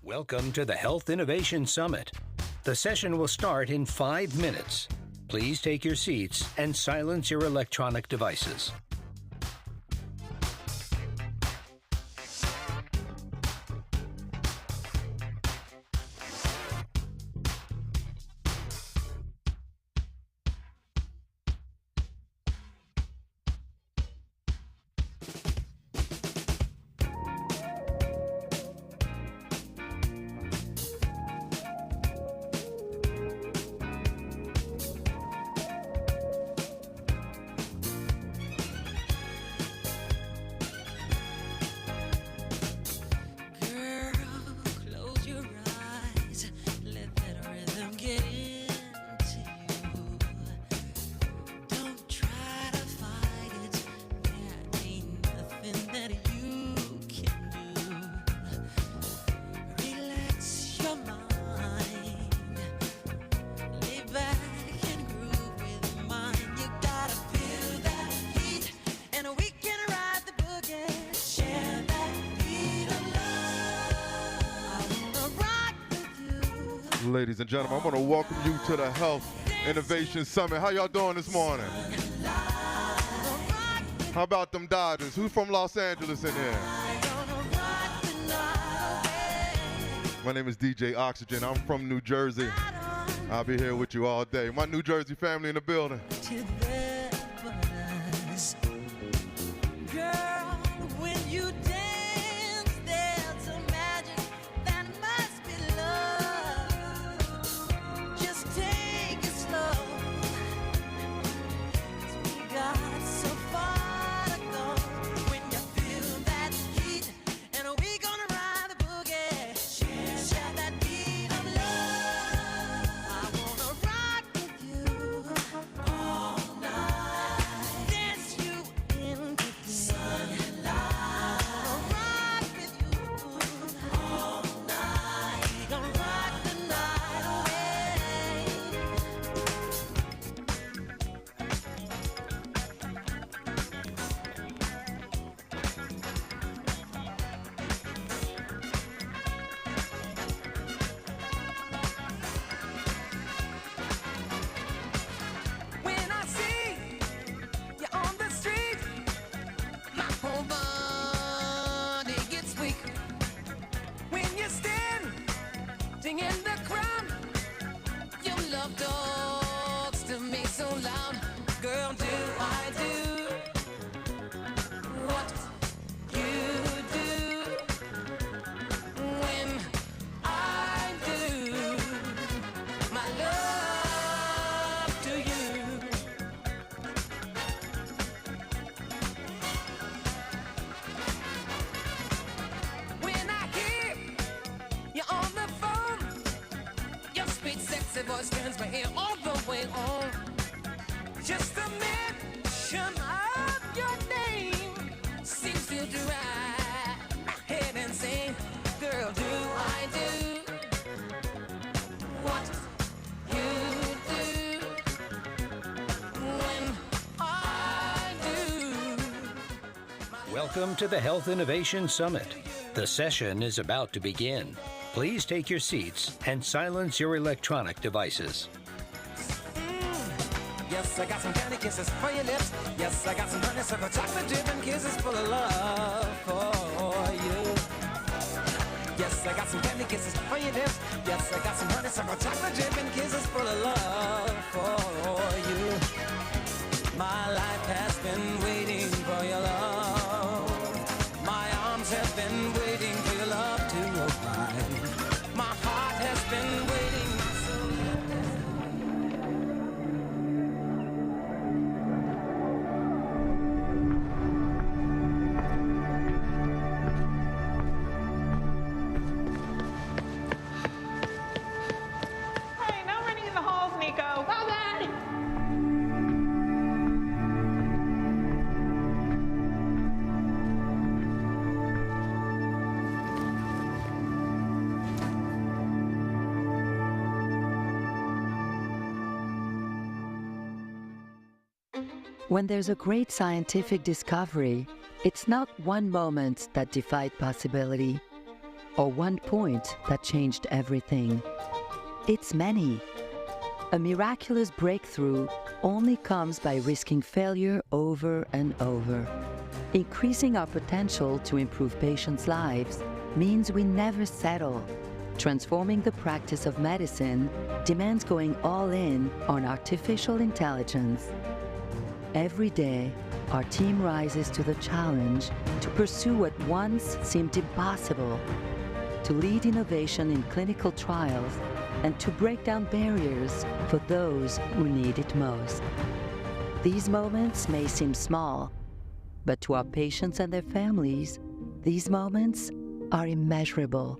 Welcome to the Health Innovation Summit. The session will start in 5 minutes. Please take your seats and silence your electronic devices. Ladies and gentlemen, I want to welcome you to the Health Innovation Summit. How y'all doing this morning? How about them Dodgers? Who's from Los Angeles in here? My name is DJ Oxygen. I'm from New Jersey. I'll be here with you all day. My New Jersey family in the building. Voice turns my ear all the way on. Just a mention of your name seems to drive my head insane. Girl, do I do what you do when I do? Welcome to the Health Innovation Summit. The session is about to begin. Please take your seats and silence your electronic devices. Yes, I got some candy kisses for your lips. Yes, I got some honeysuckle chocolate dripping kisses full of love for you. Yes, I got some candy kisses for your lips. Yes, I got some honeysuckle chocolate dripping kisses full of love for you. My life has been waiting for your love. My arms have been waiting for your love to arrive. My heart has been waiting so Hey, no running in the halls, Nico. My bad. When there's a great scientific discovery, it's not one moment that defied possibility. or one point that changed everything. It's many. A miraculous breakthrough only comes by risking failure over and over. Increasing our potential to improve patients' lives means we never settle. Transforming the practice of medicine demands going all in on artificial intelligence. Every day, our team rises to the challenge to pursue what once seemed impossible, to lead innovation in clinical trials, and to break down barriers for those who need it most. These moments may seem small, but to our patients and their families, these moments are immeasurable.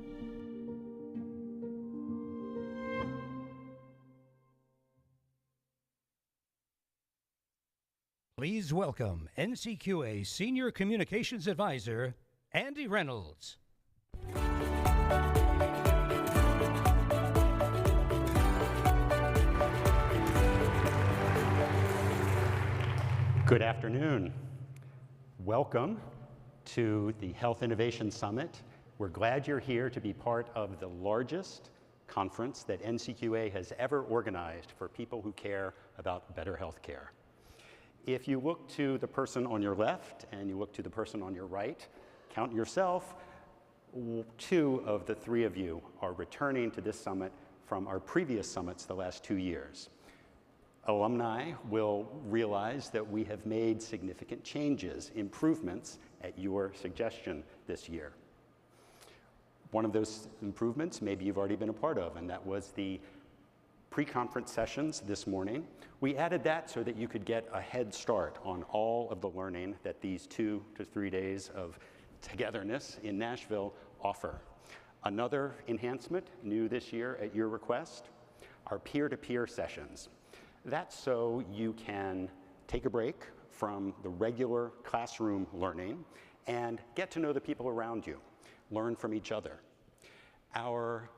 Please welcome NCQA Senior Communications Advisor, Andy Reynolds. Good afternoon. Welcome to the Health Innovation Summit. We're glad you're here to be part of the largest conference that NCQA has ever organized for people who care about better health care. If you look to the person on your left and you look to the person on your right, count yourself, 2 of the 3 of you are returning to this summit from our previous summits the last 2 years. Alumni will realize that we have made significant changes, improvements at your suggestion this year. One of those improvements maybe you've already been a part of, and that was the pre-conference sessions this morning. We added that so that you could get a head start on all of the learning that these 2 to 3 days of togetherness in Nashville offer. Another enhancement new this year at your request are peer-to-peer sessions. That's so you can take a break from the regular classroom learning and get to know the people around you, learn from each other. Our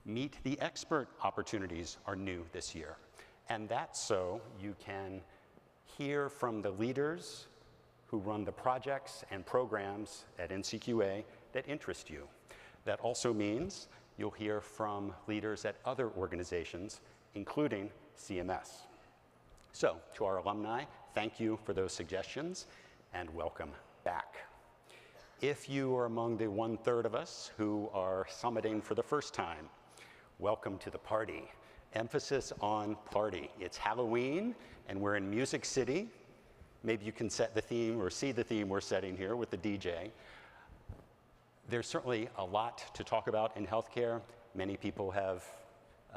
Meet the Expert opportunities are new this year, and that's so you can hear from the leaders who run the projects and programs at NCQA that interest you. That also means you'll hear from leaders at other organizations, including CMS. So, to our alumni, thank you for those suggestions, and welcome back. If you are among the 1/3 of us who are summiting for the first time, welcome to the party. Emphasis on party. It's Halloween, and we're in Music City. Maybe you can set the theme or see the theme we're setting here with the DJ. There's certainly a lot to talk about in healthcare. Many people have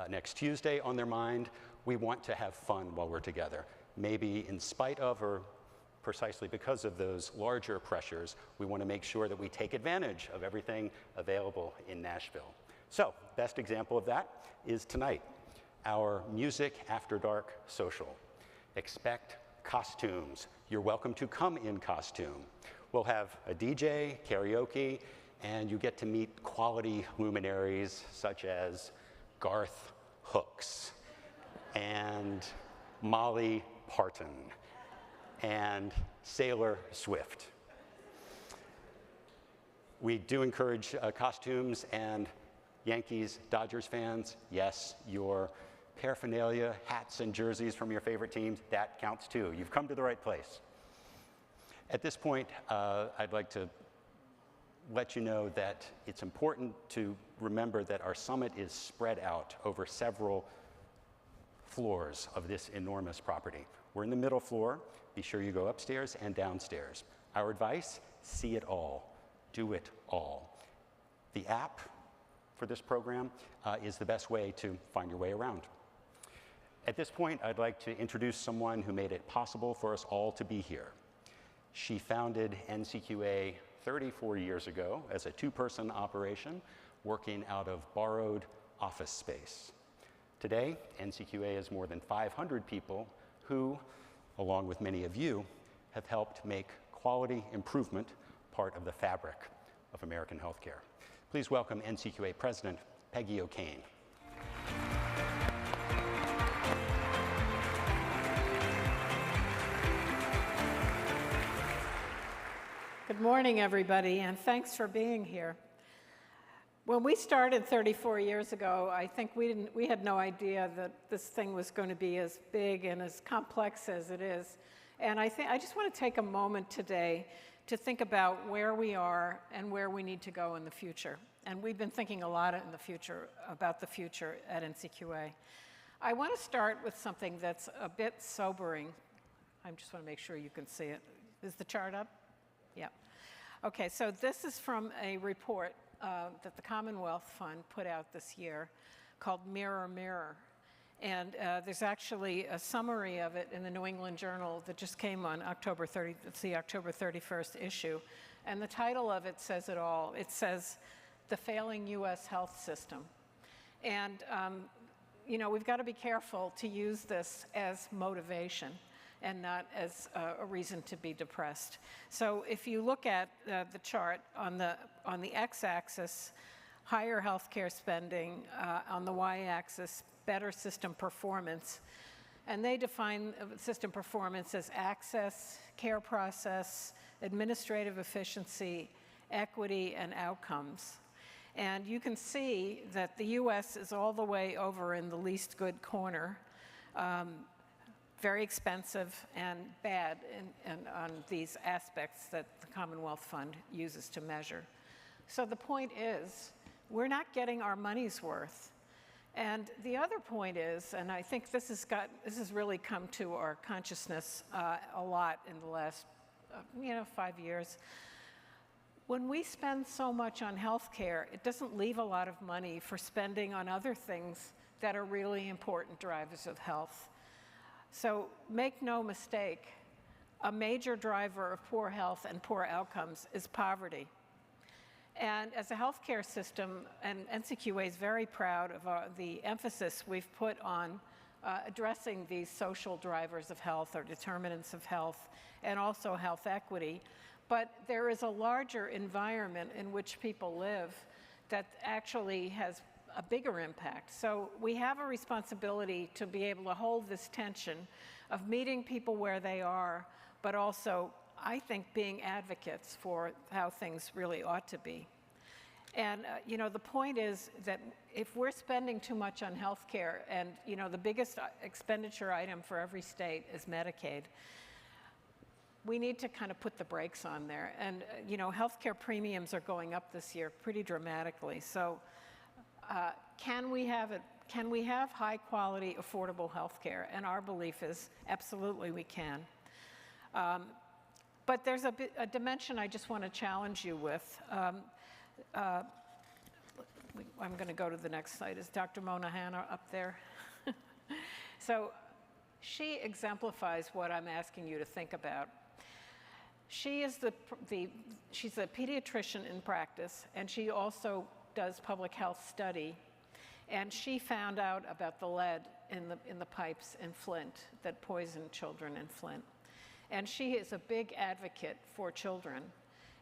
next Tuesday on their mind. We want to have fun while we're together. Maybe in spite of or precisely because of those larger pressures, we want to make sure that we take advantage of everything available in Nashville. So, best example of that is tonight, our Music After Dark social. Expect costumes. You're welcome to come in costume. We'll have a DJ, karaoke, and you get to meet quality luminaries such as Garth Hooks and Molly Parton and Sailor Swift. We do encourage costumes, and Yankees, Dodgers fans, yes, your paraphernalia, hats and jerseys from your favorite teams, that counts too. You've come to the right place. At this point, I'd like to let you know that it's important to remember that our summit is spread out over several floors of this enormous property. We're in the middle floor. Be sure you go upstairs and downstairs. Our advice, see it all, do it all. The app for this program is the best way to find your way around. At this point, I'd like to introduce someone who made it possible for us all to be here. She founded NCQA 34 years ago as a 2-person operation working out of borrowed office space. Today, NCQA has more than 500 people who, along with many of you, have helped make quality improvement part of the fabric of American healthcare. Please welcome NCQA President Peggy O'Kane. Good morning, everybody, and thanks for being here. When we started 34 years ago, I think we had no idea that this thing was going to be as big and as complex as it is. And I just want to take a moment today to think about where we are and where we need to go in the future. And we've been thinking a lot in the future about the future at NCQA. I want to start with something that's a bit sobering. I just want to make sure you can see it. Is the chart up? Yeah. Okay, so this is from a report that the Commonwealth Fund put out this year called Mirror, Mirror. And there's actually a summary of it in the New England Journal that just came on October 30, it's the October 31st issue. And the title of it says it all. It says, "The Failing U.S. Health System." And, you know, we've got to be careful to use this as motivation and not as a reason to be depressed. So if you look at the chart on the x-axis, higher healthcare spending, on the y-axis, better system performance, and they define system performance as access, care process, administrative efficiency, equity, and outcomes. And you can see that the US is all the way over in the least good corner, very expensive and bad on these aspects that the Commonwealth Fund uses to measure. So the point is, we're not getting our money's worth. And the other point is, and I think this has really come to our consciousness a lot in the last 5 years. When we spend so much on healthcare, it doesn't leave a lot of money for spending on other things that are really important drivers of health. So make no mistake, a major driver of poor health and poor outcomes is poverty. And as a healthcare system, and NCQA is very proud of the emphasis we've put on addressing these social drivers of health or determinants of health, and also health equity. But there is a larger environment in which people live that actually has a bigger impact. So we have a responsibility to be able to hold this tension of meeting people where they are, but also, I think, being advocates for how things really ought to be. And the point is that if we're spending too much on healthcare, and the biggest expenditure item for every state is Medicaid, we need to kind of put the brakes on there. And healthcare premiums are going up this year pretty dramatically. So can we have high quality, affordable healthcare? And our belief is absolutely we can. But there's a dimension I just want to challenge you with. I'm going to go to the next slide. Is Dr. Mona Hanna up there? So she exemplifies what I'm asking you to think about. She's a pediatrician in practice, and she also does public health study. And she found out about the lead in the pipes in Flint that poisoned children in Flint. And she is a big advocate for children.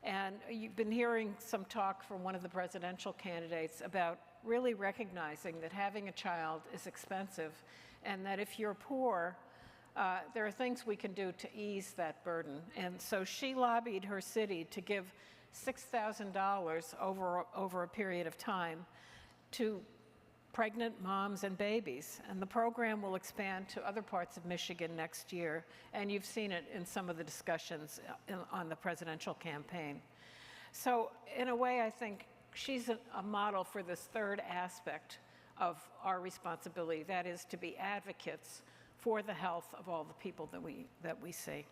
And you've been hearing some talk from one of the presidential candidates about really recognizing that having a child is expensive, and that if you're poor, there are things we can do to ease that burden. And so she lobbied her city to give $6,000 over a period of time to pregnant moms and babies. And the program will expand to other parts of Michigan next year. And you've seen it in some of the discussions on the presidential campaign. So in a way, I think she's a model for this third aspect of our responsibility, that is to be advocates for the health of all the people that we see.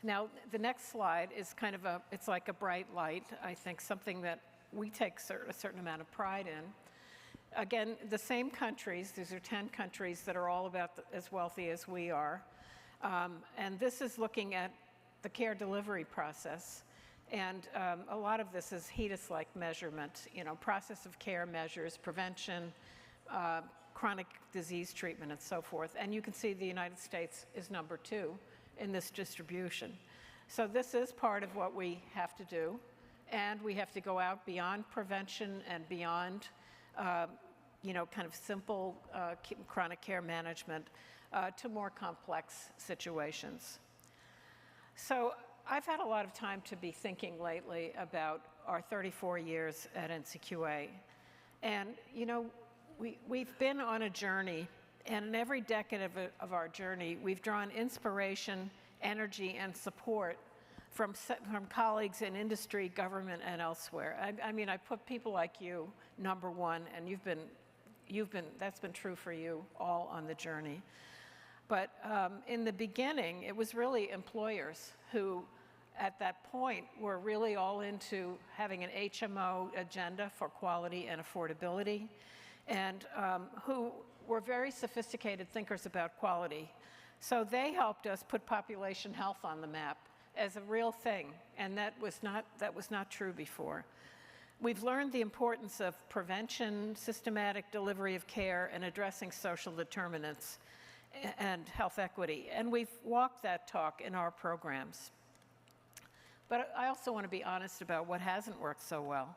Now, the next slide is kind of it's like a bright light, I think, something that we take a certain amount of pride in. Again, the same countries, these are 10 countries that are all about as wealthy as we are. And this is looking at the care delivery process. And a lot of this is HEDIS-like measurement, process of care measures, prevention, chronic disease treatment, and so forth. And you can see the United States is number 2 in this distribution. So this is part of what we have to do. And we have to go out beyond prevention and beyond, kind of simple chronic care management to more complex situations. So I've had a lot of time to be thinking lately about our 34 years at NCQA. And, you know, we've been on a journey, and in every decade of our journey, we've drawn inspiration, energy, and support from colleagues in industry, government, and elsewhere. I mean, I put people like you number one, and that's been true for you all on the journey. But in the beginning, it was really employers who, at that point, were really all into having an HMO agenda for quality and affordability, and who were very sophisticated thinkers about quality. So they helped us put population health on the map as a real thing, and that was not true before. We've learned the importance of prevention, systematic delivery of care, and addressing social determinants and health equity, and we've walked that talk in our programs. But I also want to be honest about what hasn't worked so well.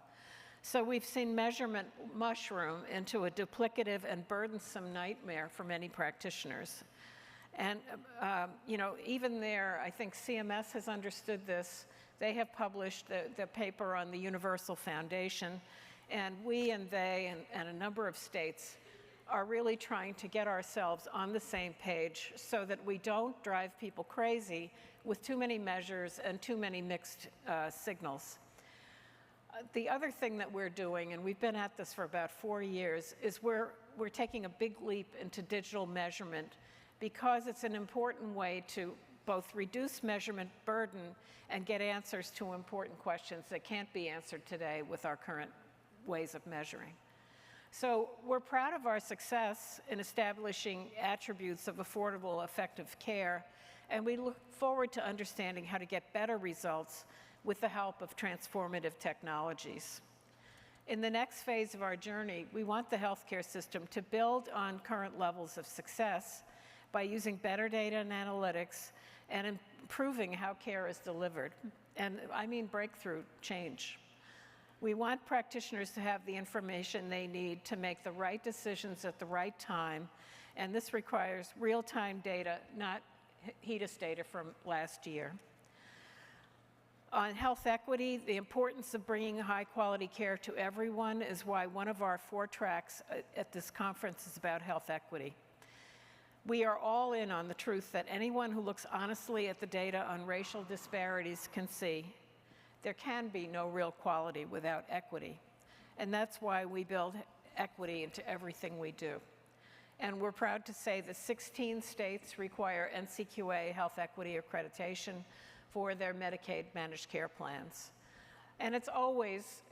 So we've seen measurement mushroom into a duplicative and burdensome nightmare for many practitioners. And, you know, even there, I think CMS has understood this. They have published the paper on the Universal Foundation, and we and they and a number of states are really trying to get ourselves on the same page so that we don't drive people crazy with too many measures and too many mixed signals. The other thing that we're doing, and we've been at this for about 4 years, is we're taking a big leap into digital measurement because it's an important way to both reduce measurement burden and get answers to important questions that can't be answered today with our current ways of measuring. So we're proud of our success in establishing attributes of affordable, effective care, and we look forward to understanding how to get better results with the help of transformative technologies. In the next phase of our journey, we want the healthcare system to build on current levels of success by using better data and analytics and improving how care is delivered. And I mean breakthrough change. We want practitioners to have the information they need to make the right decisions at the right time, and this requires real-time data, not HEDIS data from last year. On health equity, the importance of bringing high-quality care to everyone is why one of our 4 tracks at this conference is about health equity. We are all in on the truth that anyone who looks honestly at the data on racial disparities can see there can be no real quality without equity. And that's why we build equity into everything we do. And we're proud to say that 16 states require NCQA Health Equity accreditation for their Medicaid managed care plans. And it's always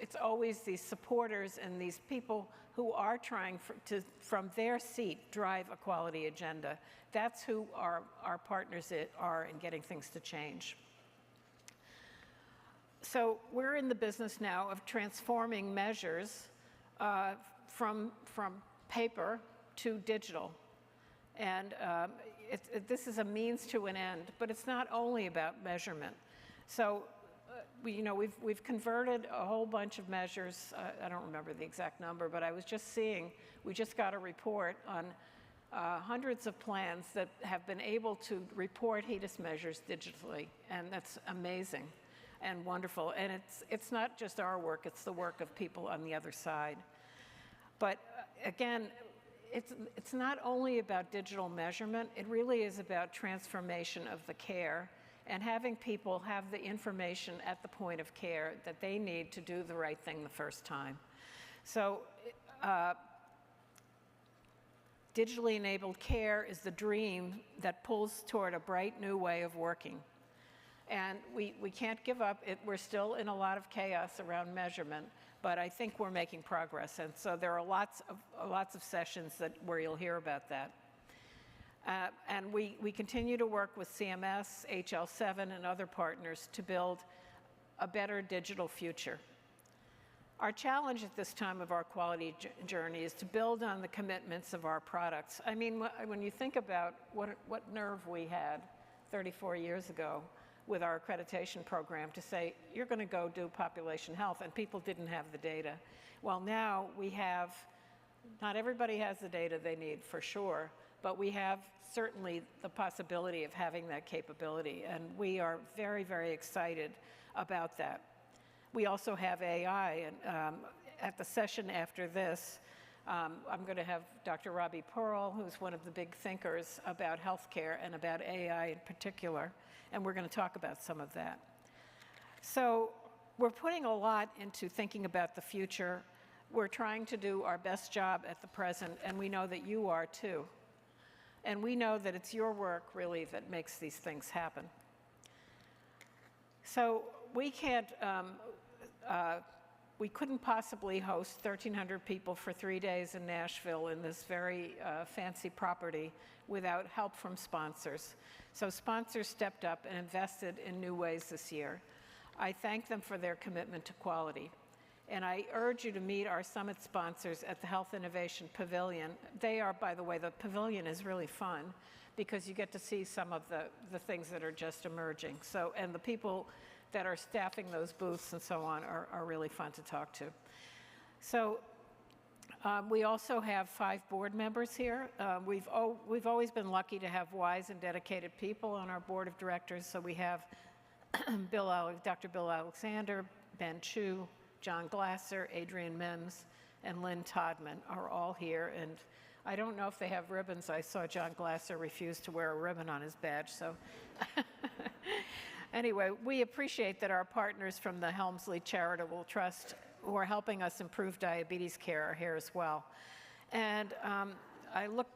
these supporters and these people who are trying to, from their seat, drive a quality agenda. That's who our partners are in getting things to change. So we're in the business now of transforming measures from paper to digital. And this is a means to an end, but it's not only about measurement. So we've converted a whole bunch of measures. I don't remember the exact number, but I was just seeing, we just got a report on hundreds of plans that have been able to report HEDIS measures digitally, and that's amazing and wonderful. And it's not just our work, it's the work of people on the other side. But again, it's not only about digital measurement, it really is about transformation of the care and having people have the information at the point of care that they need to do the right thing the first time. So digitally enabled care is the dream that pulls toward a bright new way of working. And we can't give up. We're still in a lot of chaos around measurement, but I think we're making progress. And so there are lots of sessions where you'll hear about that. And we continue to work with CMS, HL7, and other partners to build a better digital future. Our challenge at this time of our quality journey is to build on the commitments of our products. I mean, when you think about what nerve we had 34 years ago with our accreditation program to say, you're going to go do population health, and people didn't have the data. Well, now we have, not everybody has the data they need for sure, but we have certainly the possibility of having that capability, and we are very, very excited about that. we also have AI, and at the session after this, I'm going to have Dr. Robbie Pearl, who's one of the big thinkers about healthcare and about AI in particular, and we're going to talk about some of that. So we're putting a lot into thinking about the future. We're trying to do our best job at the present, and we know that you are too. And we know that it's your work, really, that makes these things happen. So we couldn't possibly host 1,300 people for 3 days in Nashville in this very fancy property without help from sponsors. So sponsors stepped up and invested in new ways this year. I thank them for their commitment to quality. And I urge you to meet our summit sponsors at the Health Innovation Pavilion. They are, by the way, the pavilion is really fun because you get to see some of the things that are just emerging. So, and the people that are staffing those booths and so on are really fun to talk to. So we also have 5 board members here. We've always been lucky to have wise and dedicated people on our board of directors. So we have Dr. Bill Alexander, Ben Chu, John Glasser, Adrian Mims, and Lynn Todman are all here. And I don't know if they have ribbons. I saw John Glasser refuse to wear a ribbon on his badge, so. Anyway, we appreciate that our partners from the Helmsley Charitable Trust who are helping us improve diabetes care are here as well. And I look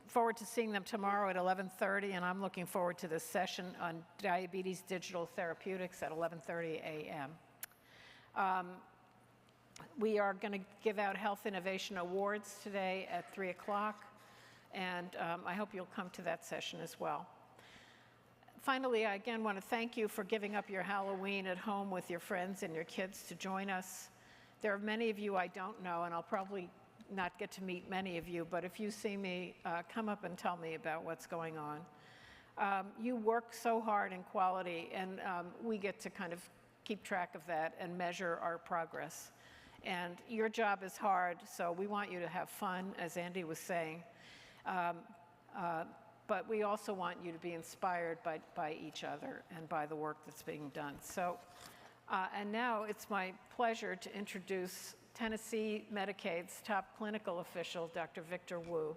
forward to seeing them tomorrow at 11:30, and I'm looking forward to this session on diabetes digital therapeutics at 11:30 a.m. We are going to give out Health Innovation Awards today at 3 o'clock, and I hope you'll come to that session as well. Finally, I again want to thank you for giving up your Halloween at home with your friends and your kids to join us. There are many of you I don't know, and I'll probably not get to meet many of you, but if you see me, come up and tell me about what's going on. You work so hard in quality, and we get to kind of keep track of that and measure our progress. And your job is hard, so we want you to have fun, as Andy was saying. But we also want you to be inspired by each other and by the work that's being done. So, and now it's my pleasure to introduce Tennessee Medicaid's top clinical official, Dr. Victor Wu.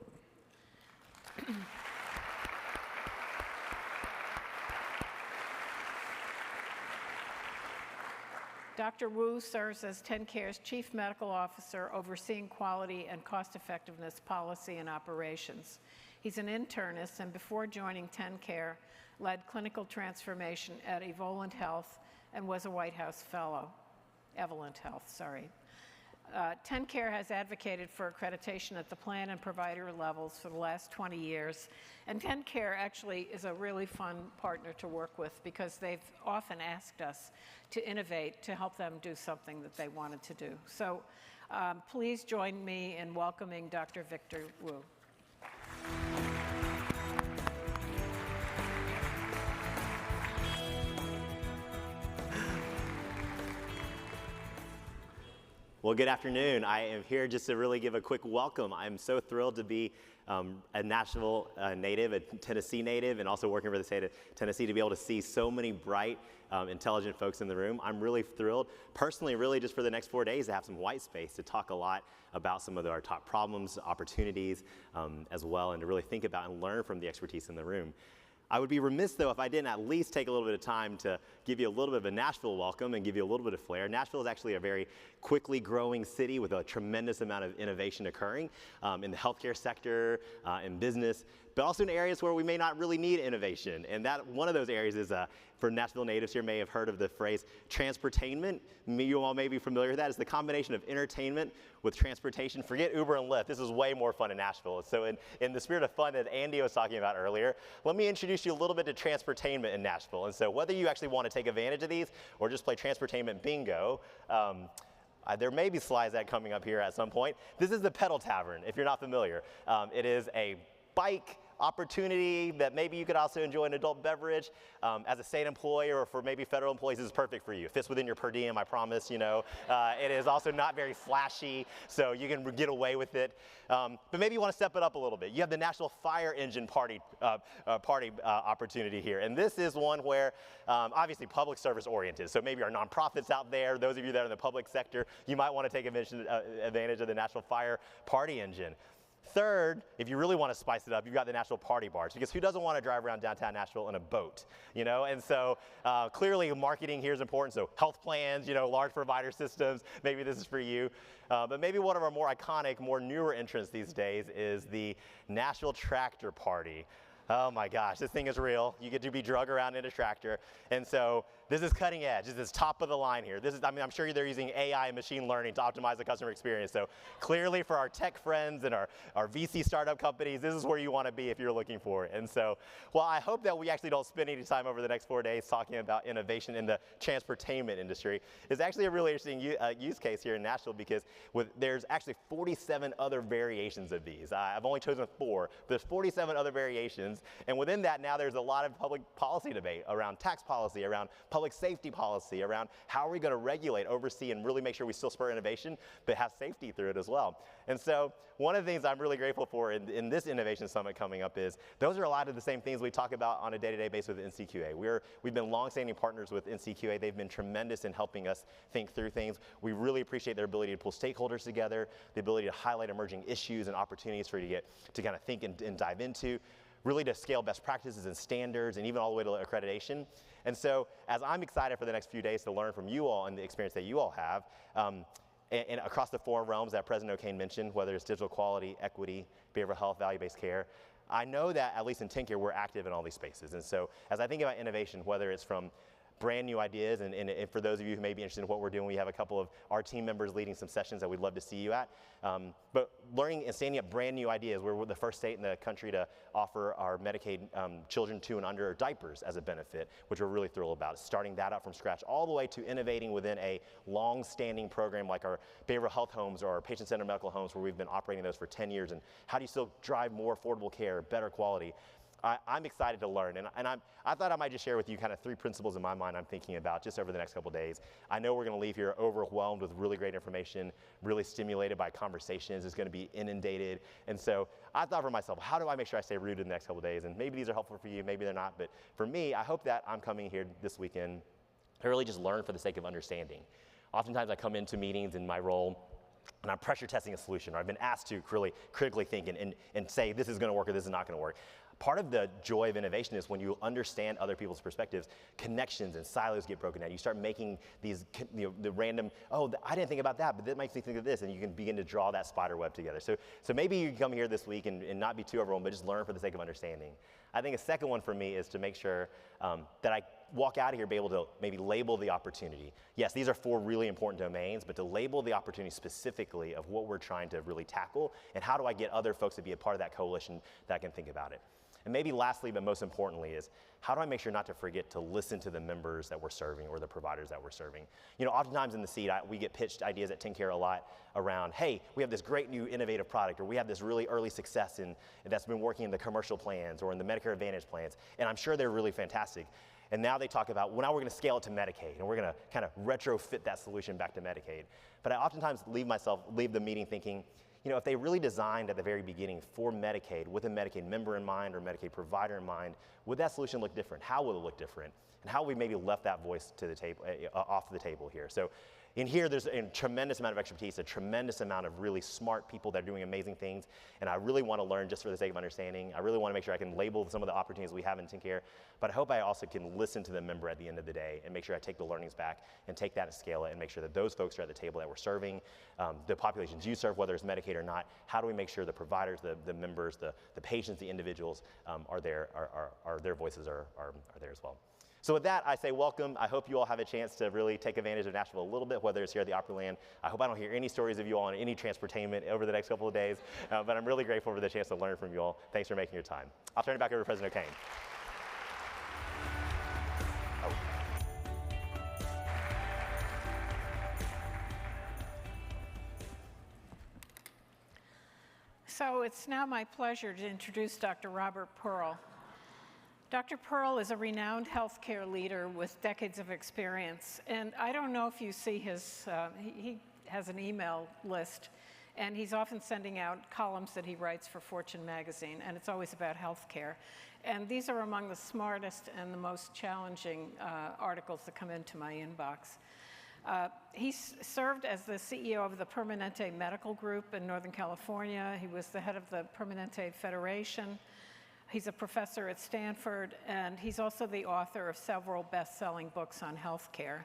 Dr. Wu serves as TennCare's Chief Medical Officer, overseeing quality and cost-effectiveness policy and operations. He's an internist, and before joining TennCare, led clinical transformation at Evolent Health and was a White House Fellow. Evolent Health, sorry. TennCare has advocated for accreditation at the plan and provider levels for the last 20 years. And TennCare actually is a really fun partner to work with because they've often asked us to innovate to help them do something that they wanted to do. So please join me in welcoming Dr. Victor Wu. Well, good afternoon. I am here just to really give a quick welcome. I'm so thrilled to be a Nashville native, a Tennessee native, and also working for the state of Tennessee to be able to see so many bright, intelligent folks in the room. I'm really thrilled, personally, really just for the next 4 days to have some white space to talk a lot about some of our top problems, opportunities as well, and to really think about and learn from the expertise in the room. I would be remiss, though, if I didn't at least take a little bit of time to give you a little bit of a Nashville welcome and give you a little bit of flair. Nashville is actually a very quickly growing city with a tremendous amount of innovation occurring in the healthcare sector, in business, but also in areas where we may not really need innovation. And that one of those areas is, for Nashville natives here may have heard of the phrase transportainment. You all may be familiar with that. It's the combination of entertainment with transportation. Forget Uber and Lyft. This is way more fun in Nashville. So in the spirit of fun that Andy was talking about earlier, let me introduce you a little bit to transportainment in Nashville. And so whether you actually want to take advantage of these or just play transportainment bingo, there may be slides that coming up here at some point. This is the Pedal Tavern, if you're not familiar. It is a bike opportunity that maybe you could also enjoy an adult beverage. As a state employee or for maybe federal employees, this is perfect for you. It fits within your per diem, I promise, you know. It is also not very flashy, so you can get away with it. But maybe you want to step it up a little bit. You have the National Fire Engine Party opportunity here. And this is one where, obviously, public service oriented. So maybe our nonprofits out there, those of you that are in the public sector, you might want to take advantage of the National Fire Party Engine. Third, if you really want to spice it up, you've got the National Party Bars, because who doesn't want to drive around downtown Nashville in a boat, you know? And so clearly marketing here is important. So health plans, you know, large provider systems, maybe this is for you. But maybe one of our more iconic, more newer entrants these days is the Nashville Tractor Party. Oh my gosh, this thing is real. You get to be drug around in a tractor. And so this is cutting edge. This is top of the line here. This is, I mean, I'm sure they're using AI and machine learning to optimize the customer experience. So clearly for our tech friends and our VC startup companies, this is where you want to be if you're looking for it. And so, well, I hope that we actually don't spend any time over the next 4 days talking about innovation in the transportainment industry. It's actually a really interesting use case here in Nashville, because there's actually 47 other variations of these. I've only chosen 4, but there's 47 other variations. And within that, now there's a lot of public policy debate around tax policy, around public safety policy, around how are we going to regulate, oversee, and really make sure we still spur innovation, but have safety through it as well. And so one of the things I'm really grateful for in this Innovation Summit coming up is those are a lot of the same things we talk about on a day-to-day basis with NCQA. We've been long-standing partners with NCQA. They've been tremendous in helping us think through things. We really appreciate their ability to pull stakeholders together, the ability to highlight emerging issues and opportunities for you to kind of think and dive into, really to scale best practices and standards, and even all the way to accreditation. And so as I'm excited for the next few days to learn from you all and the experience that you all have, and across the 4 realms that President O'Kane mentioned, whether it's digital quality, equity, behavioral health, value-based care, I know that at least in TennCare, we're active in all these spaces. And so as I think about innovation, whether it's from brand new ideas, and for those of you who may be interested in what we're doing, we have a couple of our team members leading some sessions that we'd love to see you at. But learning and standing up brand new ideas. We're the first state in the country to offer our Medicaid children 2 and under diapers as a benefit, which we're really thrilled about. Starting that out from scratch, all the way to innovating within a long-standing program like our behavioral health homes or our patient-centered medical homes, where we've been operating those for 10 years. And how do you still drive more affordable care, better quality? I'm excited to learn, and I thought I might just share with you kind of 3 principles in my mind I'm thinking about just over the next couple of days. I know we're going to leave here overwhelmed with really great information, really stimulated by conversations. It's going to be inundated, and so I thought for myself, how do I make sure I stay rooted in the next couple of days? And maybe these are helpful for you, maybe they're not, but for me, I hope that I'm coming here this weekend to really just learn for the sake of understanding. Oftentimes I come into meetings in my role, and I'm pressure testing a solution, or I've been asked to really critically think and say this is going to work or this is not going to work. Part of the joy of innovation is when you understand other people's perspectives, connections and silos get broken down. You start making these, the random, I didn't think about that, but that makes me think of this, and you can begin to draw that spider web together. So maybe you can come here this week and not be too overwhelmed, but just learn for the sake of understanding. I think a second one for me is to make sure that I walk out of here, be able to maybe label the opportunity. Yes, these are 4 really important domains, but to label the opportunity specifically of what we're trying to really tackle, and how do I get other folks to be a part of that coalition that can think about it. And maybe lastly, but most importantly, is how do I make sure not to forget to listen to the members that we're serving or the providers that we're serving? You know, oftentimes in the seat, we get pitched ideas at TennCare a lot around, hey, we have this great new innovative product, or we have this really early success that's been working in the commercial plans or in the Medicare Advantage plans, and I'm sure they're really fantastic. And now they talk about, well, now we're going to scale it to Medicaid, and we're going to kind of retrofit that solution back to Medicaid. But I oftentimes leave the meeting thinking, you know, if they really designed at the very beginning for Medicaid, with a Medicaid member in mind or Medicaid provider in mind, would that solution look different? How will it look different? And how we maybe left that voice to the table, off the table here. So in here, there's a tremendous amount of expertise, a tremendous amount of really smart people that are doing amazing things, and I really want to learn just for the sake of understanding. I really want to make sure I can label some of the opportunities we have in TennCare, but I hope I also can listen to the member at the end of the day and make sure I take the learnings back and take that and scale it and make sure that those folks are at the table that we're serving, the populations you serve, whether it's Medicaid or not. How do we make sure the providers, the members, the patients, the individuals their voices are there as well. So with that, I say welcome. I hope you all have a chance to really take advantage of Nashville a little bit, whether it's here at the Opryland. I hope I don't hear any stories of you all on any transportainment over the next couple of days, but I'm really grateful for the chance to learn from you all. Thanks for making your time. I'll turn it back over to President O'Kane. So it's now my pleasure to introduce Dr. Robert Pearl. Dr. Pearl is a renowned healthcare leader with decades of experience. And I don't know if you see his, he has an email list, and he's often sending out columns that he writes for Fortune magazine, and it's always about healthcare. And these are among the smartest and the most challenging articles that come into my inbox. He served as the CEO of the Permanente Medical Group in Northern California. He was the head of the Permanente Federation. He's a professor at Stanford, and he's also the author of several best-selling books on healthcare.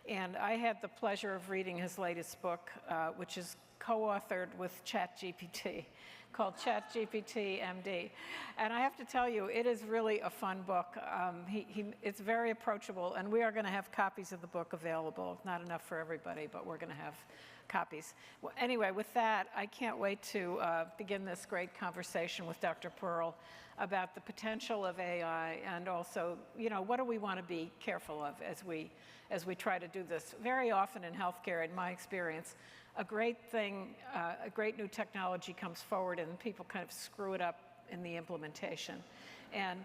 And I had the pleasure of reading his latest book, which is co-authored with ChatGPT, called ChatGPT MD. And I have to tell you, it is really a fun book. It's very approachable, and we are going to have copies of the book available. Not enough for everybody, but we're going to have copies. Well, anyway, with that, I can't wait to begin this great conversation with Dr. Pearl about the potential of AI, and also, you know, what do we want to be careful of as we try to do this. Very often in healthcare, in my experience, a great thing, a great new technology comes forward and people kind of screw it up in the implementation. And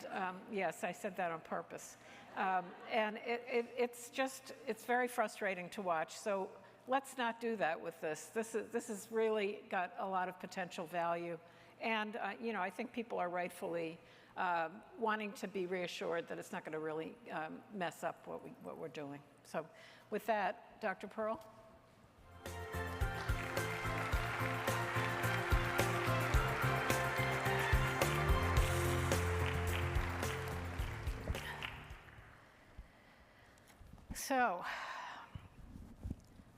yes, I said that on purpose. And it's very frustrating to watch. So let's not do that with this. This has really got a lot of potential value. And you know, I think people are rightfully wanting to be reassured that it's not going to really mess up what we're doing. So with that, Dr. Pearl. So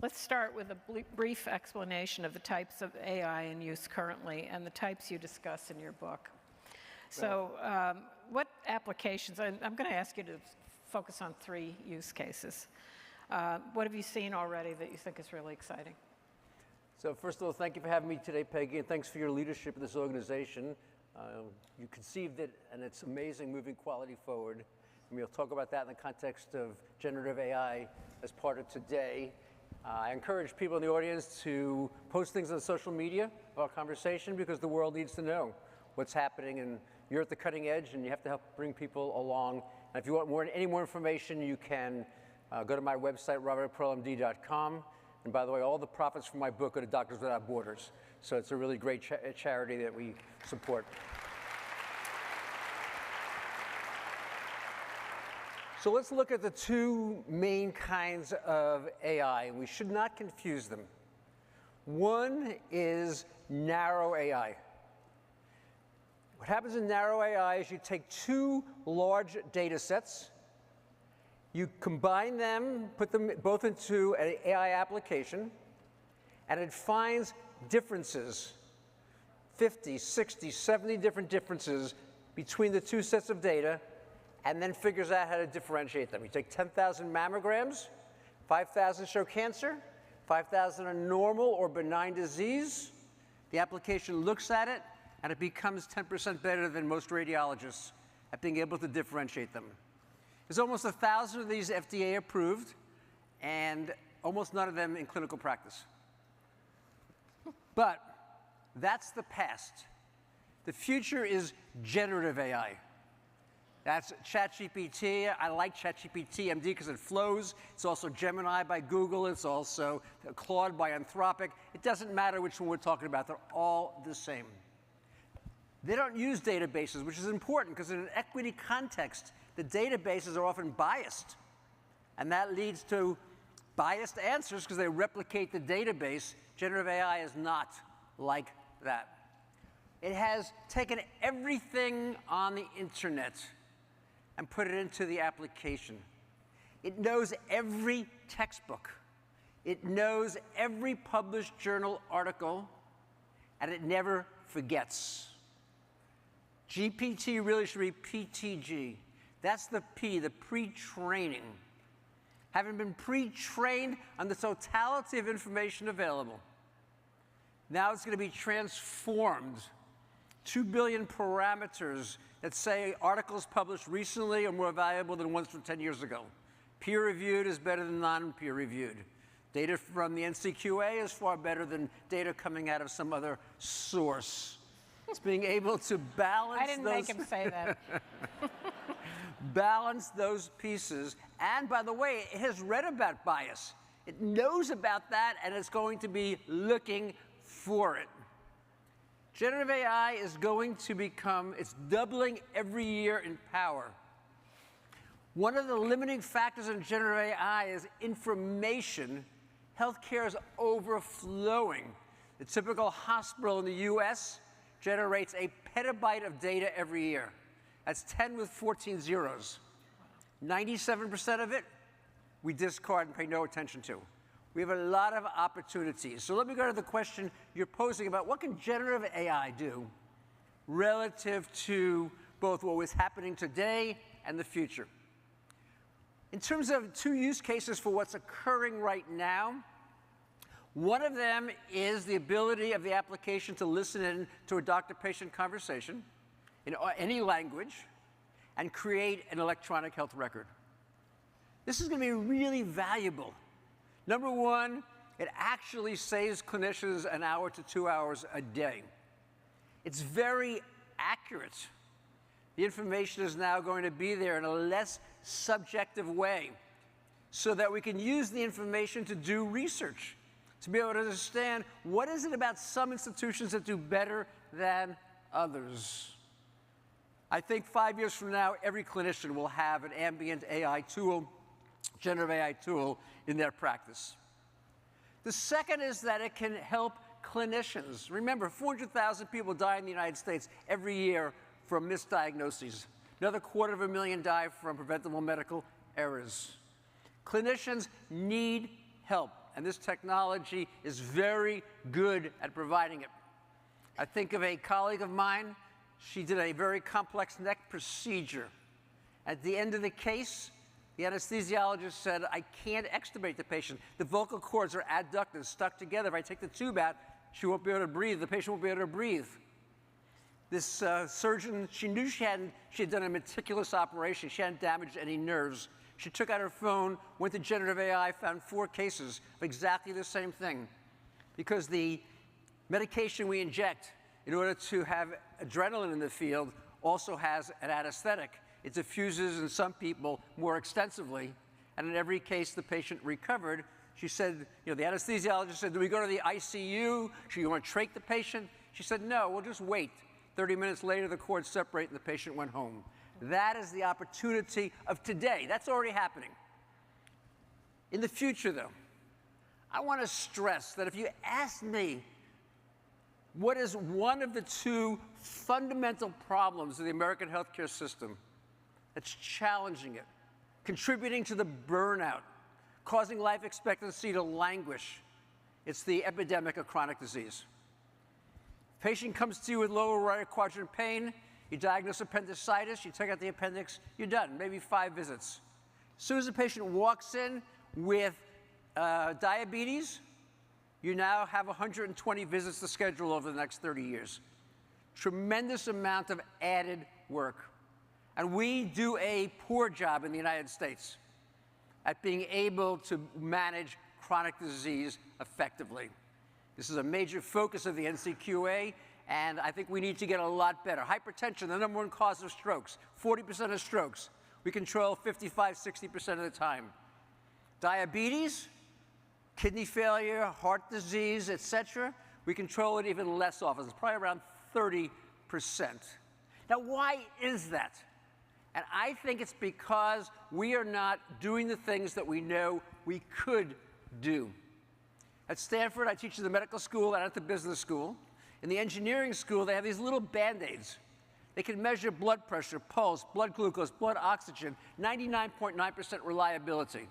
let's start with a brief explanation of the types of AI in use currently and the types you discuss in your book. So what applications, I'm going to ask you to focus on 3 use cases. What have you seen already that you think is really exciting? So first of all, thank you for having me today, Peggy, and thanks for your leadership of this organization. You conceived it, and it's amazing moving quality forward. And we'll talk about that in the context of generative AI as part of today. I encourage people in the audience to post things on social media of our conversation, because the world needs to know what's happening, and you're at the cutting edge, and you have to help bring people along. And if you want any more information, you can go to my website, robertpearlmd.com. And by the way, all the profits from my book go to Doctors Without Borders. So it's a really great charity that we support. So let's look at the 2 main kinds of AI. We should not confuse them. One is narrow AI. What happens in narrow AI is you take 2 large data sets, you combine them, put them both into an AI application, and it finds differences, 50, 60, 70 different differences between the 2 sets of data, and then figures out how to differentiate them. You take 10,000 mammograms, 5,000 show cancer, 5,000 are normal or benign disease. The application looks at it, and it becomes 10% better than most radiologists at being able to differentiate them. There's almost 1,000 of these FDA approved, and almost none of them in clinical practice. But that's the past. The future is generative AI. That's ChatGPT. I like ChatGPT MD because it flows. It's also Gemini by Google. It's also Claude by Anthropic. It doesn't matter which one we're talking about. They're all the same. They don't use databases, which is important because in an equity context, the databases are often biased. And that leads to biased answers because they replicate the database. Generative AI is not like that. It has taken everything on the internet and put it into the application. It knows every textbook. It knows every published journal article, and it never forgets. GPT really should be PTG. That's the P, the pre-training. Having been pre-trained on the totality of information available, now it's going to be transformed. 2 billion parameters that say articles published recently are more valuable than ones from 10 years ago. Peer-reviewed is better than non-peer-reviewed. Data from the NCQA is far better than data coming out of some other source. It's being able to balance I didn't make him say that. balance those pieces. And by the way, it has read about bias. It knows about that, and it's going to be looking for it. Generative AI is going to become, it's doubling every year in power. One of the limiting factors in generative AI is information. Healthcare is overflowing. The typical hospital in the US generates a petabyte of data every year. That's 10 with 14 zeros. 97% of it, we discard and pay no attention to. We have a lot of opportunities. So let me go to the question you're posing about what can generative AI do relative to both what was happening today and the future. In terms of two use cases for what's occurring right now, one of them is the ability of the application to listen in to a doctor-patient conversation in any language and create an electronic health record. This is going to be really valuable. Number one, it actually saves clinicians an hour to 2 hours a day. It's very accurate. The information is now going to be there in a less subjective way so that we can use the information to do research, to be able to understand what is it about some institutions that do better than others. I think 5 years from now, every clinician will have an ambient AI tool, generative AI tool in their practice. The second is that it can help clinicians. Remember, 400,000 people die in the United States every year from misdiagnoses. Another 250,000 die from preventable medical errors. Clinicians need help, and this technology is very good at providing it. I think of a colleague of mine. She did a very complex neck procedure. At the end of the case, the anesthesiologist said, I can't extubate the patient. The vocal cords are adducted, stuck together. If I take the tube out, she won't be able to breathe. The patient won't be able to breathe. This surgeon, she knew she had done a meticulous operation. She hadn't damaged any nerves. She took out her phone, went to generative AI, found 4 cases of exactly the same thing. Because the medication we inject in order to have adrenaline in the field also has an anesthetic. It diffuses in some people more extensively, and in every case the patient recovered. She said, the anesthesiologist said, do we go to the ICU? Do you want to trach the patient? She said, no, we'll just wait. 30 minutes later, the cords separate and the patient went home. That is the opportunity of today. That's already happening. In the future, though, I want to stress that if you ask me, what is one of the 2 fundamental problems of the American healthcare system that's challenging it, contributing to the burnout, causing life expectancy to languish? It's the epidemic of chronic disease. Patient comes to you with lower right quadrant pain, you diagnose appendicitis, you take out the appendix, you're done, maybe 5 visits. As soon as the patient walks in with diabetes, you now have 120 visits to schedule over the next 30 years. Tremendous amount of added work. And we do a poor job in the United States at being able to manage chronic disease effectively. This is a major focus of the NCQA, and I think we need to get a lot better. Hypertension, the number 1 cause of strokes, 40% of strokes. We control 55, 60% of the time. Diabetes, kidney failure, heart disease, etc., we control it even less often. It's probably around 30%. Now, why is that? And I think it's because we are not doing the things that we know we could do. At Stanford, I teach in the medical school and at the business school. In the engineering school, they have these little Band-Aids. They can measure blood pressure, pulse, blood glucose, blood oxygen, 99.9% reliability.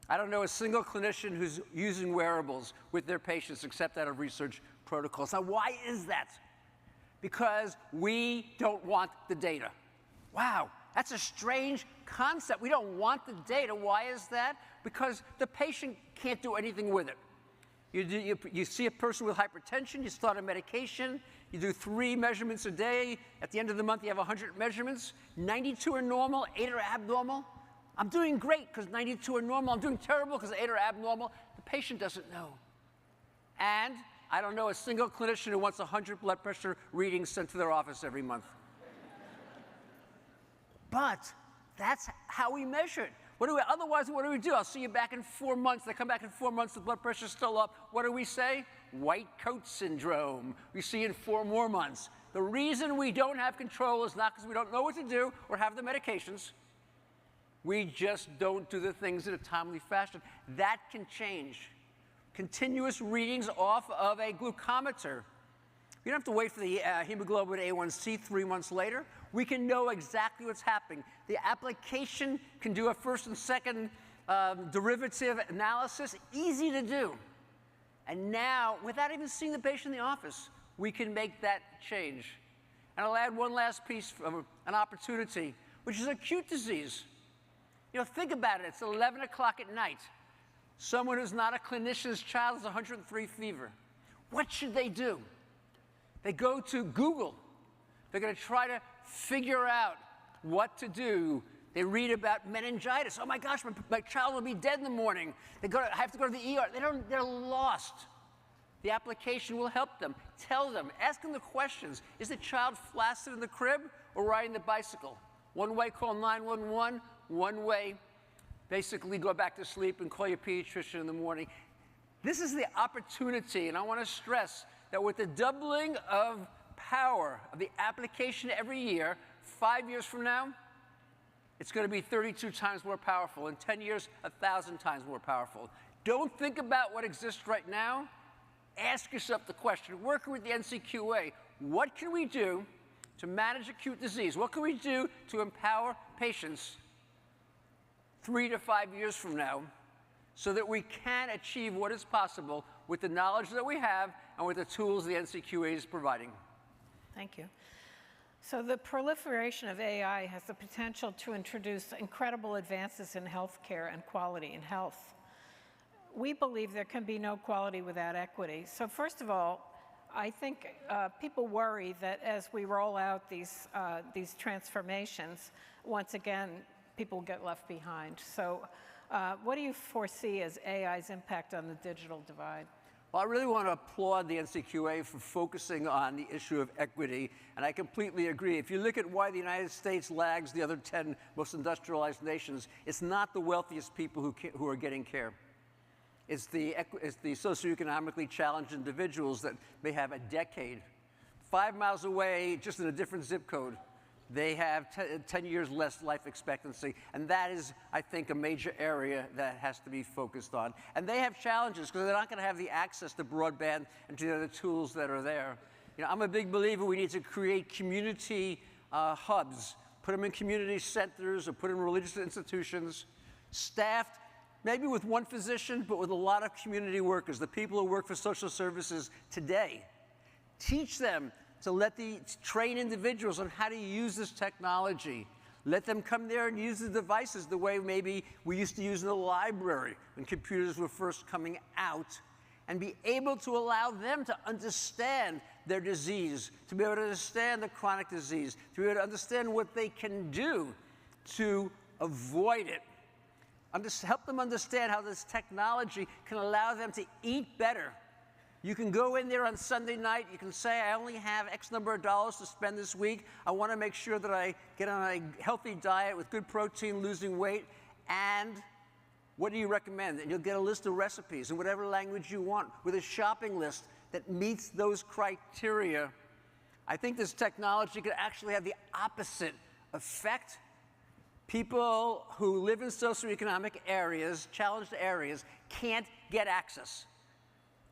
I don't know a single clinician who's using wearables with their patients except out of research protocols. Now, why is that? Because we don't want the data. Wow, that's a strange concept. We don't want the data. Why is that? Because the patient can't do anything with it. You see a person with hypertension, you start a medication, you do 3 measurements a day. At the end of the month, you have 100 measurements. 92 are normal, 8 are abnormal. I'm doing great because 92 are normal. I'm doing terrible because 8 are abnormal. The patient doesn't know. And I don't know a single clinician who wants 100 blood pressure readings sent to their office every month. But that's how we measure it. Otherwise, what do? I'll see you back in 4 months. They come back in 4 months, the blood pressure's still up. What do we say? White coat syndrome. We see in 4 more months. The reason we don't have control is not because we don't know what to do or have the medications. We just don't do the things in a timely fashion. That can change. Continuous readings off of a glucometer. You don't have to wait for the hemoglobin A1C 3 months later. We can know exactly what's happening. The application can do a first and second derivative analysis, easy to do. And now, without even seeing the patient in the office, we can make that change. And I'll add one last piece of an opportunity, which is acute disease. You know, think about it. It's 11 o'clock at night. Someone who's not a clinician's child has 103 fever. What should they do? They go to Google. They're going to try to figure out what to do. They read about meningitis. Oh my gosh, my child will be dead in the morning. I have to go to the ER. They're lost. The application will help them. Tell them, ask them the questions. Is the child flaccid in the crib or riding the bicycle? One way, call 911. One way, basically go back to sleep and call your pediatrician in the morning. This is the opportunity, and I want to stress that with the doubling of power of the application every year, 5 years from now, it's going to be 32 times more powerful. In 10 years, 1,000 times more powerful. Don't think about what exists right now. Ask yourself the question, working with the NCQA, what can we do to manage acute disease? What can we do to empower patients 3 to 5 years from now so that we can achieve what is possible with the knowledge that we have and with the tools the NCQA is providing? Thank you. So the proliferation of AI has the potential to introduce incredible advances in healthcare and quality in health. We believe there can be no quality without equity. So first of all, I think people worry that as we roll out these transformations, once again, people get left behind. So what do you foresee as AI's impact on the digital divide? Well, I really want to applaud the NCQA for focusing on the issue of equity, and I completely agree. If you look at why the United States lags the other 10 most industrialized nations, it's not the wealthiest people who are getting care. It's the socioeconomically challenged individuals that may have a decade. 5 miles away, just in a different zip code, they have 10 years less life expectancy. And that is, I think, a major area that has to be focused on. And they have challenges because they're not going to have the access to broadband and to the other tools that are there. You know, I'm a big believer we need to create community hubs, put them in community centers or put them in religious institutions, staffed maybe with one physician, but with a lot of community workers, the people who work for social services today. Teach them to train individuals on how to use this technology. Let them come there and use the devices the way maybe we used to use in the library when computers were first coming out, and be able to allow them to understand their disease, to be able to understand the chronic disease, to be able to understand what they can do to avoid it. Help them understand how this technology can allow them to eat better. You can go in there on Sunday night, you can say, I only have X number of dollars to spend this week. I want to make sure that I get on a healthy diet with good protein, losing weight, and what do you recommend? And you'll get a list of recipes in whatever language you want with a shopping list that meets those criteria. I think this technology could actually have the opposite effect. People who live in socioeconomic areas, challenged areas, can't get access.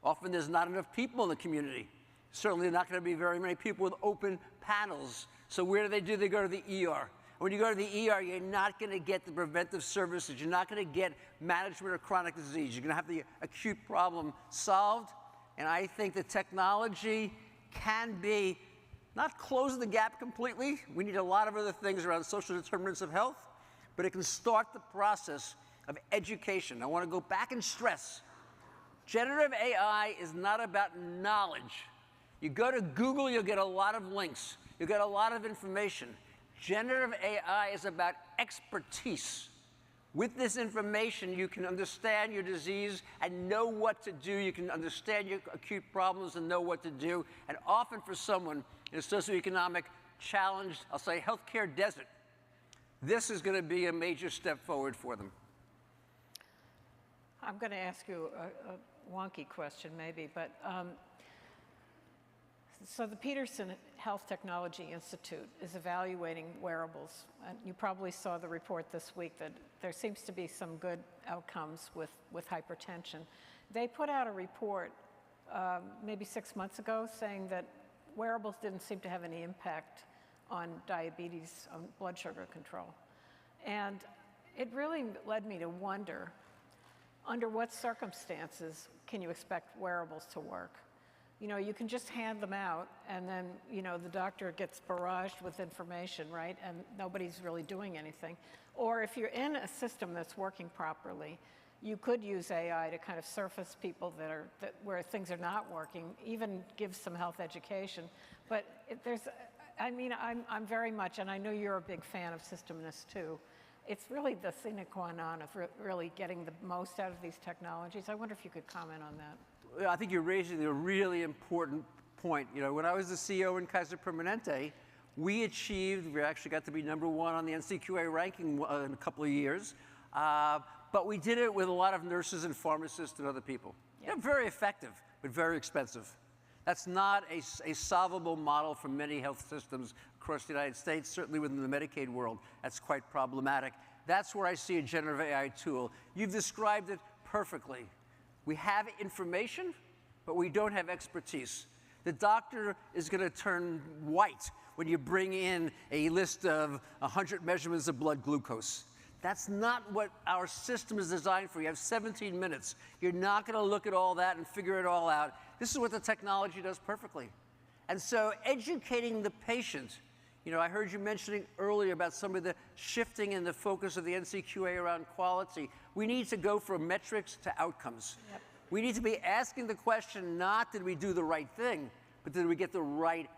Often there's not enough people in the community. Certainly not going to be very many people with open panels. So where do? They go to the ER. When you go to the ER, you're not going to get the preventive services. You're not going to get management of chronic disease. You're going to have the acute problem solved. And I think the technology can be not closing the gap completely. We need a lot of other things around social determinants of health, but it can start the process of education. I want to go back and stress, generative AI is not about knowledge. You go to Google, you'll get a lot of links. You'll get a lot of information. Generative AI is about expertise. With this information, you can understand your disease and know what to do. You can understand your acute problems and know what to do. And often for someone in a socioeconomic challenged, I'll say, healthcare desert, this is going to be a major step forward for them. I'm going to ask you a wonky question maybe, but so the Peterson Health Technology Institute is evaluating wearables. And you probably saw the report this week that there seems to be some good outcomes with hypertension. They put out a report maybe 6 months ago saying that wearables didn't seem to have any impact on diabetes, on blood sugar control. And it really led me to wonder, under what circumstances can you expect wearables to work? You know, you can just hand them out and then, you know, the doctor gets barraged with information, right? And nobody's really doing anything. Or if you're in a system that's working properly, you could use AI to kind of surface people where things are not working, even give some health education. But I'm very much, and I know you're a big fan of systemness too, it's really the sine qua non of really getting the most out of these technologies. I wonder if you could comment on that. I think you're raising a really important point. You know, when I was the CEO in Kaiser Permanente, we actually got to be #1 on the NCQA ranking in a couple of years. But we did it with a lot of nurses and pharmacists and other people. Yep. They're very effective, but very expensive. That's not a solvable model for many health systems across the United States, certainly within the Medicaid world. That's quite problematic. That's where I see a generative AI tool. You've described it perfectly. We have information, but we don't have expertise. The doctor is going to turn white when you bring in a list of 100 measurements of blood glucose. That's not what our system is designed for. You have 17 minutes. You're not going to look at all that and figure it all out. This is what the technology does perfectly. And so educating the patient, you know, I heard you mentioning earlier about some of the shifting in the focus of the NCQA around quality. We need to go from metrics to outcomes. Yep. We need to be asking the question, not did we do the right thing, but did we get the right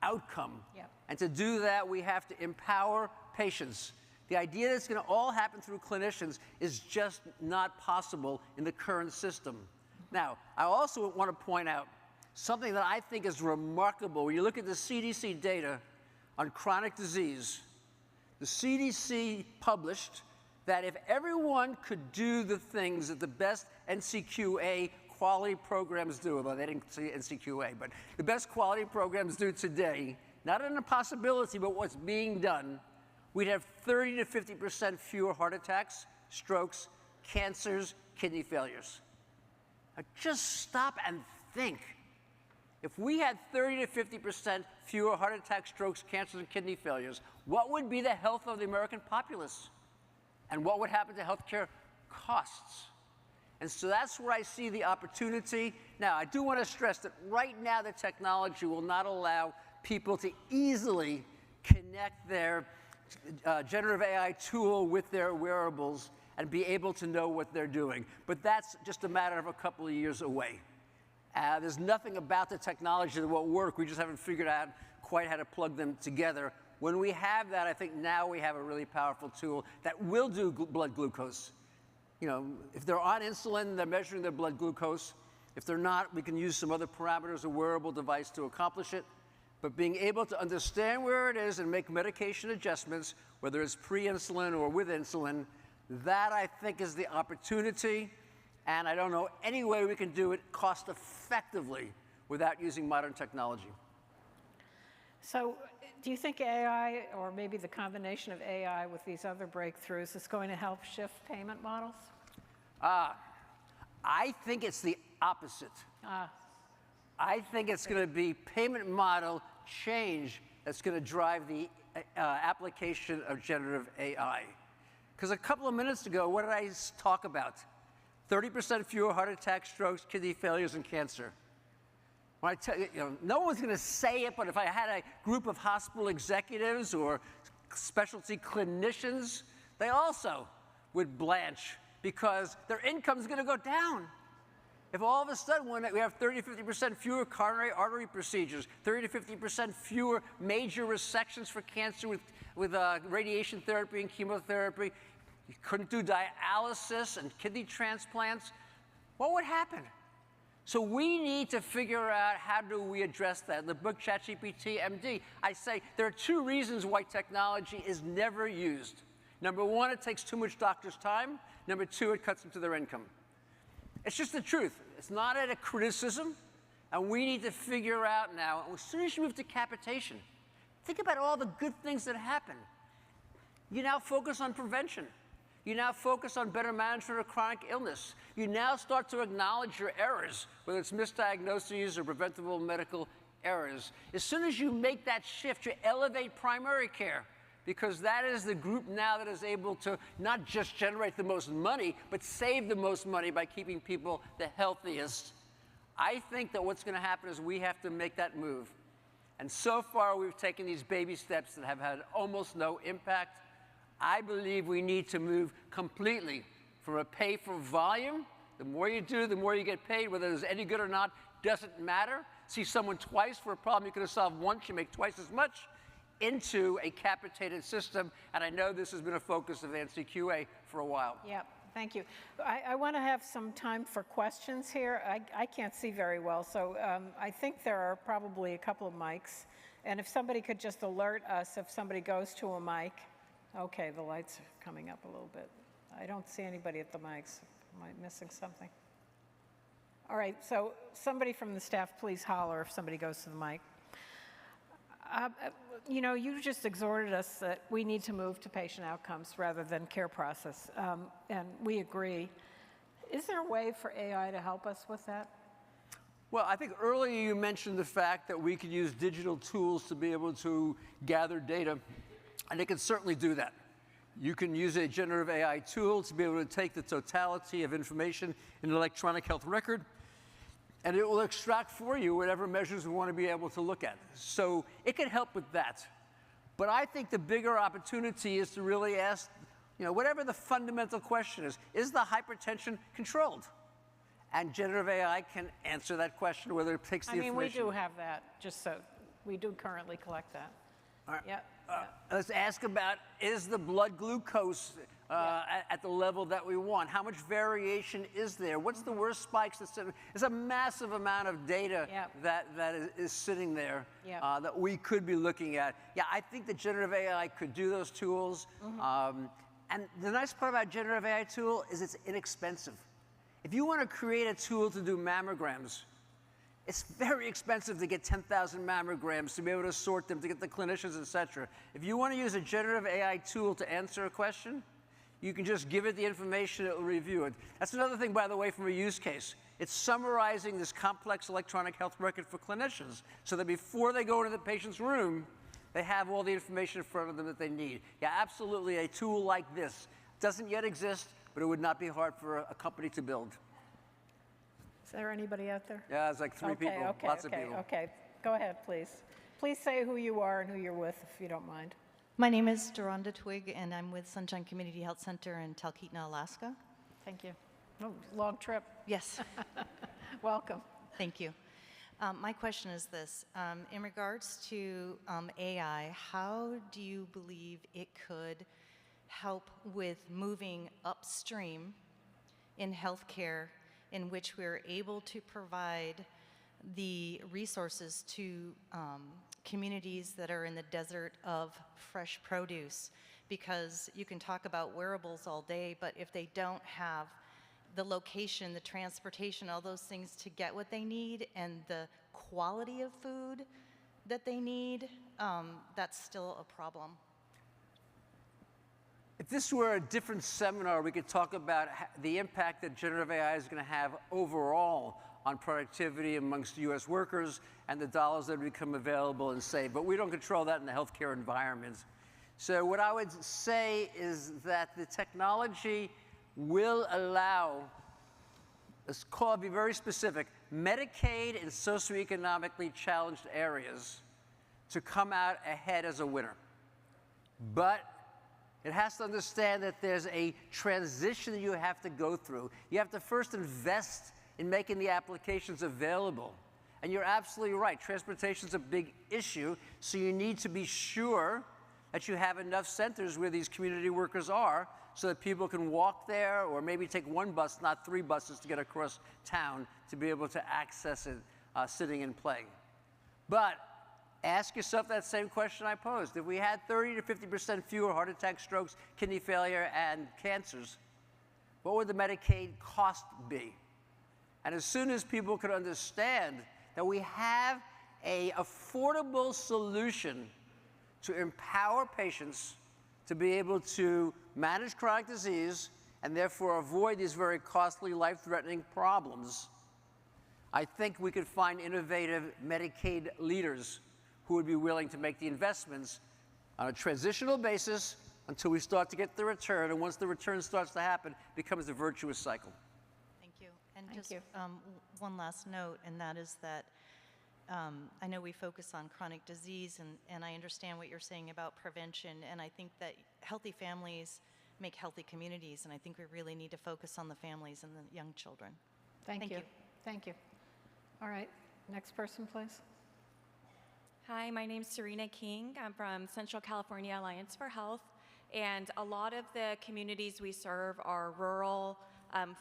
outcome? Yep. And to do that, we have to empower patients. The idea that it's going to all happen through clinicians is just not possible in the current system. Now, I also want to point out something that I think is remarkable. When you look at the CDC data on chronic disease, the CDC published that if everyone could do the things that the best NCQA quality programs do, although they didn't say NCQA, but the best quality programs do today, not an impossibility, but what's being done, we'd have 30 to 50% fewer heart attacks, strokes, cancers, kidney failures. Now just stop and think. If we had 30 to 50% fewer heart attacks, strokes, cancers, and kidney failures, what would be the health of the American populace? And what would happen to healthcare costs? And so that's where I see the opportunity. Now, I do want to stress that right now the technology will not allow people to easily connect their generative AI tool with their wearables and be able to know what they're doing. But that's just a matter of a couple of years away. There's nothing about the technology that won't work. We just haven't figured out quite how to plug them together. When we have that, I think now we have a really powerful tool that will do blood glucose. You know, if they're on insulin, they're measuring their blood glucose. If they're not, we can use some other parameters, a wearable device to accomplish it. But being able to understand where it is and make medication adjustments, whether it's pre-insulin or with insulin, that I think is the opportunity. And I don't know any way we can do it cost effectively without using modern technology. So do you think AI, or maybe the combination of AI with these other breakthroughs, is going to help shift payment models? I think it's the opposite. I think it's going to be payment model change that's going to drive the application of generative AI. Because a couple of minutes ago, what did I talk about? 30% fewer heart attacks, strokes, kidney failures, and cancer. When I tell you, no one's going to say it, but if I had a group of hospital executives or specialty clinicians, they also would blanch because their income's going to go down. If all of a sudden we have 30 to 50% fewer coronary artery procedures, 30 to 50% fewer major resections for cancer with radiation therapy and chemotherapy, you couldn't do dialysis and kidney transplants, what would happen? So we need to figure out how do we address that. In the book ChatGPT MD, I say there are 2 reasons why technology is never used. Number 1, it takes too much doctors' time. Number 2, it cuts into their income. It's just the truth. It's not a criticism, and we need to figure out now, as soon as you move to capitation, think about all the good things that happen. You now focus on prevention. You now focus on better management of chronic illness. You now start to acknowledge your errors, whether it's misdiagnoses or preventable medical errors. As soon as you make that shift, you elevate primary care, because that is the group now that is able to not just generate the most money, but save the most money by keeping people the healthiest. I think that what's going to happen is we have to make that move. And so far, we've taken these baby steps that have had almost no impact. I believe we need to move completely from a pay for volume. The more you do, the more you get paid. Whether it's any good or not doesn't matter. See someone twice for a problem you could have solved once, you make twice as much, into a capitated system. And I know this has been a focus of NCQA for a while. Yeah, thank you. I want to have some time for questions here. I can't see very well, so I think there are probably a couple of mics. And if somebody could just alert us if somebody goes to a mic. Okay, the lights are coming up a little bit. I don't see anybody at the mics. Am I missing something? All right, so somebody from the staff, please holler if somebody goes to the mic. You know, you just exhorted us that we need to move to patient outcomes rather than care process, and we agree. Is there a way for AI to help us with that? Well, I think earlier you mentioned the fact that we could use digital tools to be able to gather data. And it can certainly do that. You can use a generative AI tool to be able to take the totality of information in an electronic health record, and it will extract for you whatever measures we want to be able to look at. So it can help with that. But I think the bigger opportunity is to really ask, you know, whatever the fundamental question is the hypertension controlled? And generative AI can answer that question, whether it takes the information. I mean, we do have that, just so we do currently collect that. All right. Yeah. Let's ask about, is the blood glucose at the level that we want? How much variation is there? What's the worst spikes? There's a massive amount of data that is sitting there that we could be looking at. Yeah, I think the generative AI could do those tools. And the nice part about generative AI tool is it's inexpensive. If you want to create a tool to do mammograms, it's very expensive to get 10,000 mammograms, to be able to sort them, to get the clinicians, et cetera. If you want to use a generative AI tool to answer a question, you can just give it the information, it will review it. That's another thing, by the way, from a use case. It's summarizing this complex electronic health record for clinicians so that before they go into the patient's room, they have all the information in front of them that they need. Yeah, absolutely, a tool like this doesn't yet exist, but it would not be hard for a company to build. Is there anybody out there? Yeah, it's like three people, lots of people. Okay, go ahead, please. Please say who you are and who you're with, if you don't mind. My name is Doronda Twig, and I'm with Sunshine Community Health Center in Talkeetna, Alaska. Thank you. Oh, long trip. Yes. Welcome. Thank you. My question is this. In regards to AI, how do you believe it could help with moving upstream in healthcare, in which we're able to provide the resources to communities that are in the desert of fresh produce? Because you can talk about wearables all day, but if they don't have the location, the transportation, all those things to get what they need, and the quality of food that they need, that's still a problem. If this were a different seminar, we could talk about the impact that generative AI is going to have overall on productivity amongst U.S. workers and the dollars that become available and saved. But we don't control that in the healthcare environment. So what I would say is that the technology will allow, let's be very specific, Medicaid and socioeconomically challenged areas to come out ahead as a winner. But it has to understand that there's a transition that you have to go through. You have to first invest in making the applications available. And you're absolutely right, transportation's a big issue, so you need to be sure that you have enough centers where these community workers are, so that people can walk there or maybe take one bus, not 3 buses to get across town to be able to access it sitting and playing. But ask yourself that same question I posed. If we had 30 to 50% fewer heart attacks, strokes, kidney failure, and cancers, what would the Medicaid cost be? And as soon as people could understand that we have an affordable solution to empower patients to be able to manage chronic disease and therefore avoid these very costly, life-threatening problems, I think we could find innovative Medicaid leaders who would be willing to make the investments on a transitional basis until we start to get the return. And once the return starts to happen, it becomes a virtuous cycle. Thank you. And just one last note, and that is that I know we focus on chronic disease, and I understand what you're saying about prevention, and I think that healthy families make healthy communities, and I think we really need to focus on the families and the young children. Thank you. Thank you. All right, next person, please. Hi, my name's Serena King. I'm from Central California Alliance for Health, and a lot of the communities we serve are rural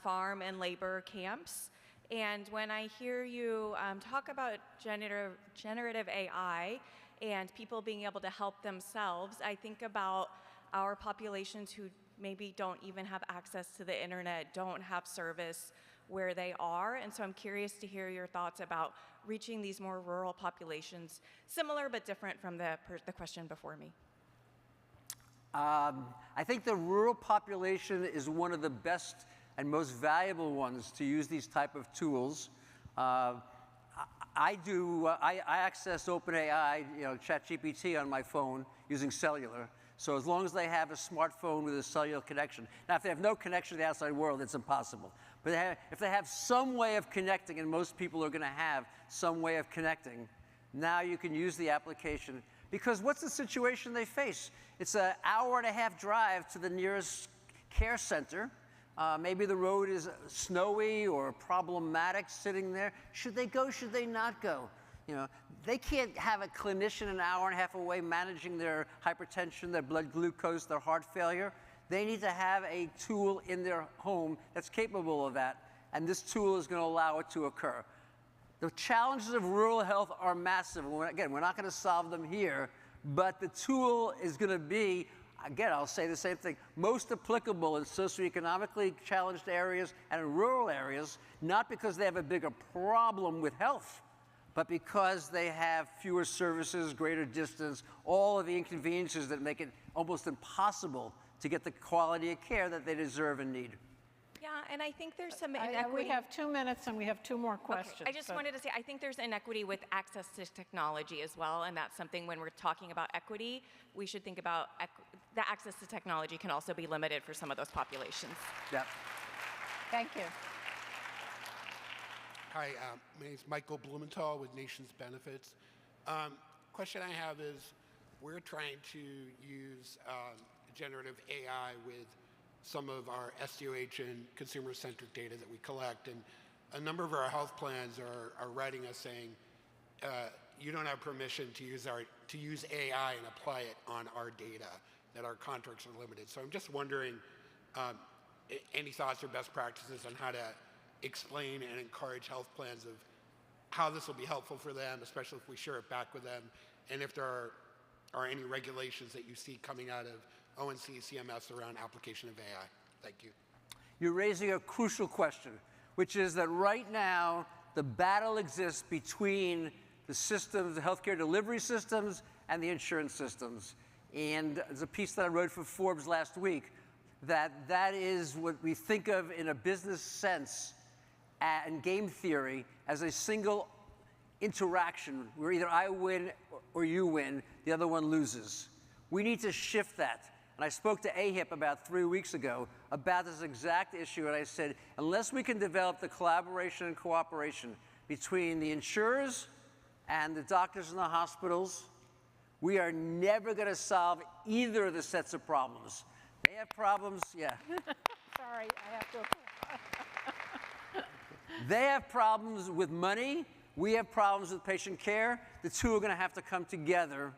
farm and labor camps. And when I hear you talk about generative AI and people being able to help themselves, I think about our populations who maybe don't even have access to the internet, don't have service where they are. And so I'm curious to hear your thoughts about reaching these more rural populations, similar but different from the question before me. I think the rural population is one of the best and most valuable ones to use these type of tools. I access OpenAI, ChatGPT on my phone using cellular. So as long as they have a smartphone with a cellular connection. Now, if they have no connection to the outside world, it's impossible. But if they have some way of connecting, and most people are going to have some way of connecting, now you can use the application. Because what's the situation they face? It's an hour-and-a-half drive to the nearest care center. Maybe the road is snowy or problematic sitting there. Should they go? Should they not go? They can't have a clinician an hour and a half away managing their hypertension, their blood glucose, their heart failure. They need to have a tool in their home that's capable of that, and this tool is going to allow it to occur. The challenges of rural health are massive. Again, we're not going to solve them here, but the tool is going to be, again, I'll say the same thing, most applicable in socioeconomically challenged areas and in rural areas, not because they have a bigger problem with health, but because they have fewer services, greater distance, all of the inconveniences that make it almost impossible to get the quality of care that they deserve and need. Yeah, and I think there's some inequity. We have 2 minutes and we have 2 more questions. Okay. I just wanted to say, I think there's inequity with access to technology as well, and that's something when we're talking about equity, we should think about the access to technology can also be limited for some of those populations. Yeah. Thank you. Hi, my name is Michael Blumenthal with Nations Benefits. Question I have is, we're trying to use generative AI with some of our SDOH and consumer-centric data that we collect, and a number of our health plans are writing us saying, you don't have permission to use AI and apply it on our data, that our contracts are limited. So I'm just wondering, any thoughts or best practices on how to explain and encourage health plans of how this will be helpful for them, especially if we share it back with them, and if there are any regulations that you see coming out of ONC, CMS around application of AI. Thank you. You're raising a crucial question, which is that right now, the battle exists between the systems, the healthcare delivery systems, and the insurance systems. And there's a piece that I wrote for Forbes last week that is what we think of in a business sense and game theory as a single interaction where either I win or you win, the other one loses. We need to shift that. And I spoke to AHIP about 3 weeks ago about this exact issue, and I said, unless we can develop the collaboration and cooperation between the insurers and the doctors in the hospitals, we are never going to solve either of the sets of problems. They have problems, yeah. Sorry, I have to. They have problems with money. We have problems with patient care. The two are going to have to come together.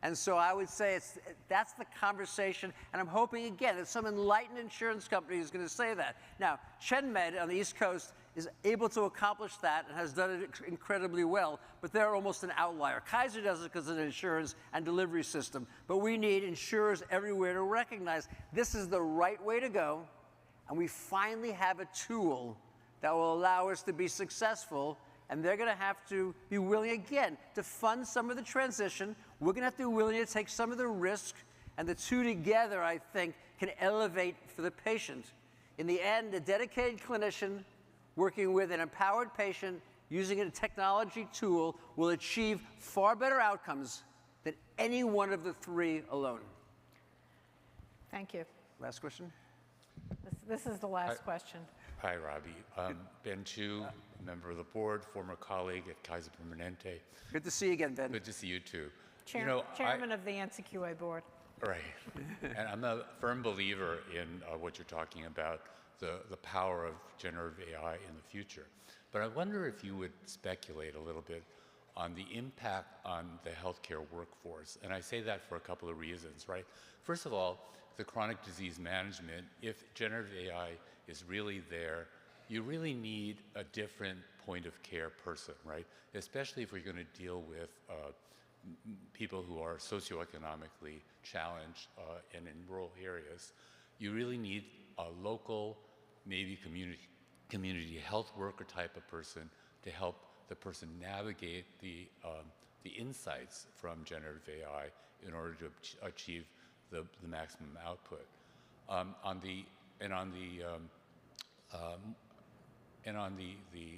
And so I would say that's the conversation, and I'm hoping, again, that some enlightened insurance company is going to say that. Now, ChenMed on the East Coast is able to accomplish that and has done it incredibly well, but they're almost an outlier. Kaiser does it because of the insurance and delivery system, but we need insurers everywhere to recognize this is the right way to go, and we finally have a tool that will allow us to be successful, and they're going to have to be willing, again, to fund some of the transition. We're going to have to be willing to take some of the risk, and the two together, I think, can elevate for the patient. In the end, a dedicated clinician working with an empowered patient using a technology tool will achieve far better outcomes than any one of the three alone. Thank you. Last question? This is the last question. Hi, Robbie. Ben Chu, member of the board, former colleague at Kaiser Permanente. Good to see you again, Ben. Good to see you too. Chairman of the NCQA board. Right. And I'm a firm believer in what you're talking about, the power of generative AI in the future. But I wonder if you would speculate a little bit on the impact on the healthcare workforce. And I say that for a couple of reasons, right? First of all, the chronic disease management, if generative AI is really there, you really need a different point of care person, right? Especially if we're going to deal with people who are socioeconomically challenged and in rural areas. You really need a local, maybe community health worker type of person to help the person navigate the insights from generative AI in order to achieve the maximum output. On the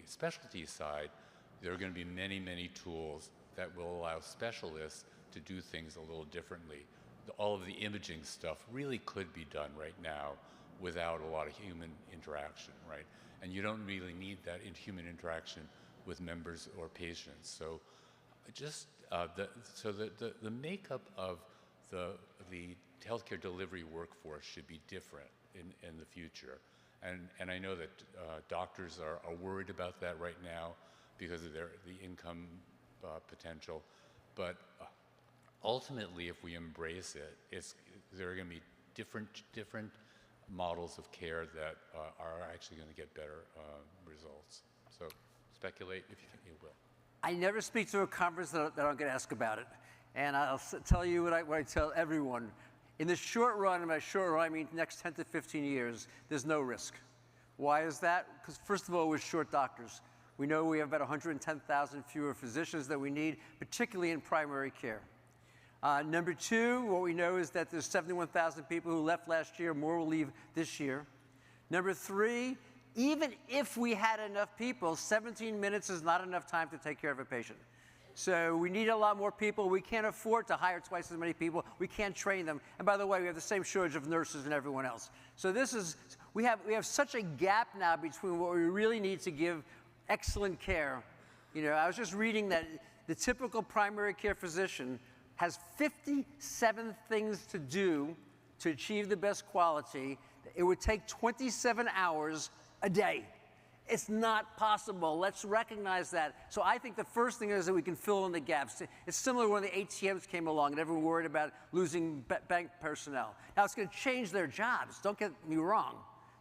specialty side, there are going to be many, many tools that will allow specialists to do things a little differently. All of the imaging stuff really could be done right now without a lot of human interaction, right? And you don't really need that human interaction with members or patients. So just the makeup of the healthcare delivery workforce should be different in the future. And I know that doctors are worried about that right now because of the income potential. But ultimately, if we embrace it, there are going to be different models of care that are actually going to get better results. So speculate if you will. I never speak to a conference that I don't get asked about it. And I'll tell you what I tell everyone. In the short run, and by short run, I mean next 10 to 15 years, there's no risk. Why is that? Because first of all, we're short doctors. We know we have about 110,000 fewer physicians that we need, particularly in primary care. Number two, what we know is that there's 71,000 people who left last year, more will leave this year. Number three, even if we had enough people, 17 minutes is not enough time to take care of a patient. So we need a lot more people. We can't afford to hire twice as many people. We can't train them. And by the way, we have the same shortage of nurses and everyone else. So we have such a gap now between what we really need to give excellent care. You know, I was just reading that the typical primary care physician has 57 things to do to achieve the best quality. It would take 27 hours a day. It's not possible. Let's recognize that. So I think the first thing is that we can fill in the gaps. It's similar when the ATMs came along and everyone worried about losing bank personnel. Now it's going to change their jobs. Don't get me wrong.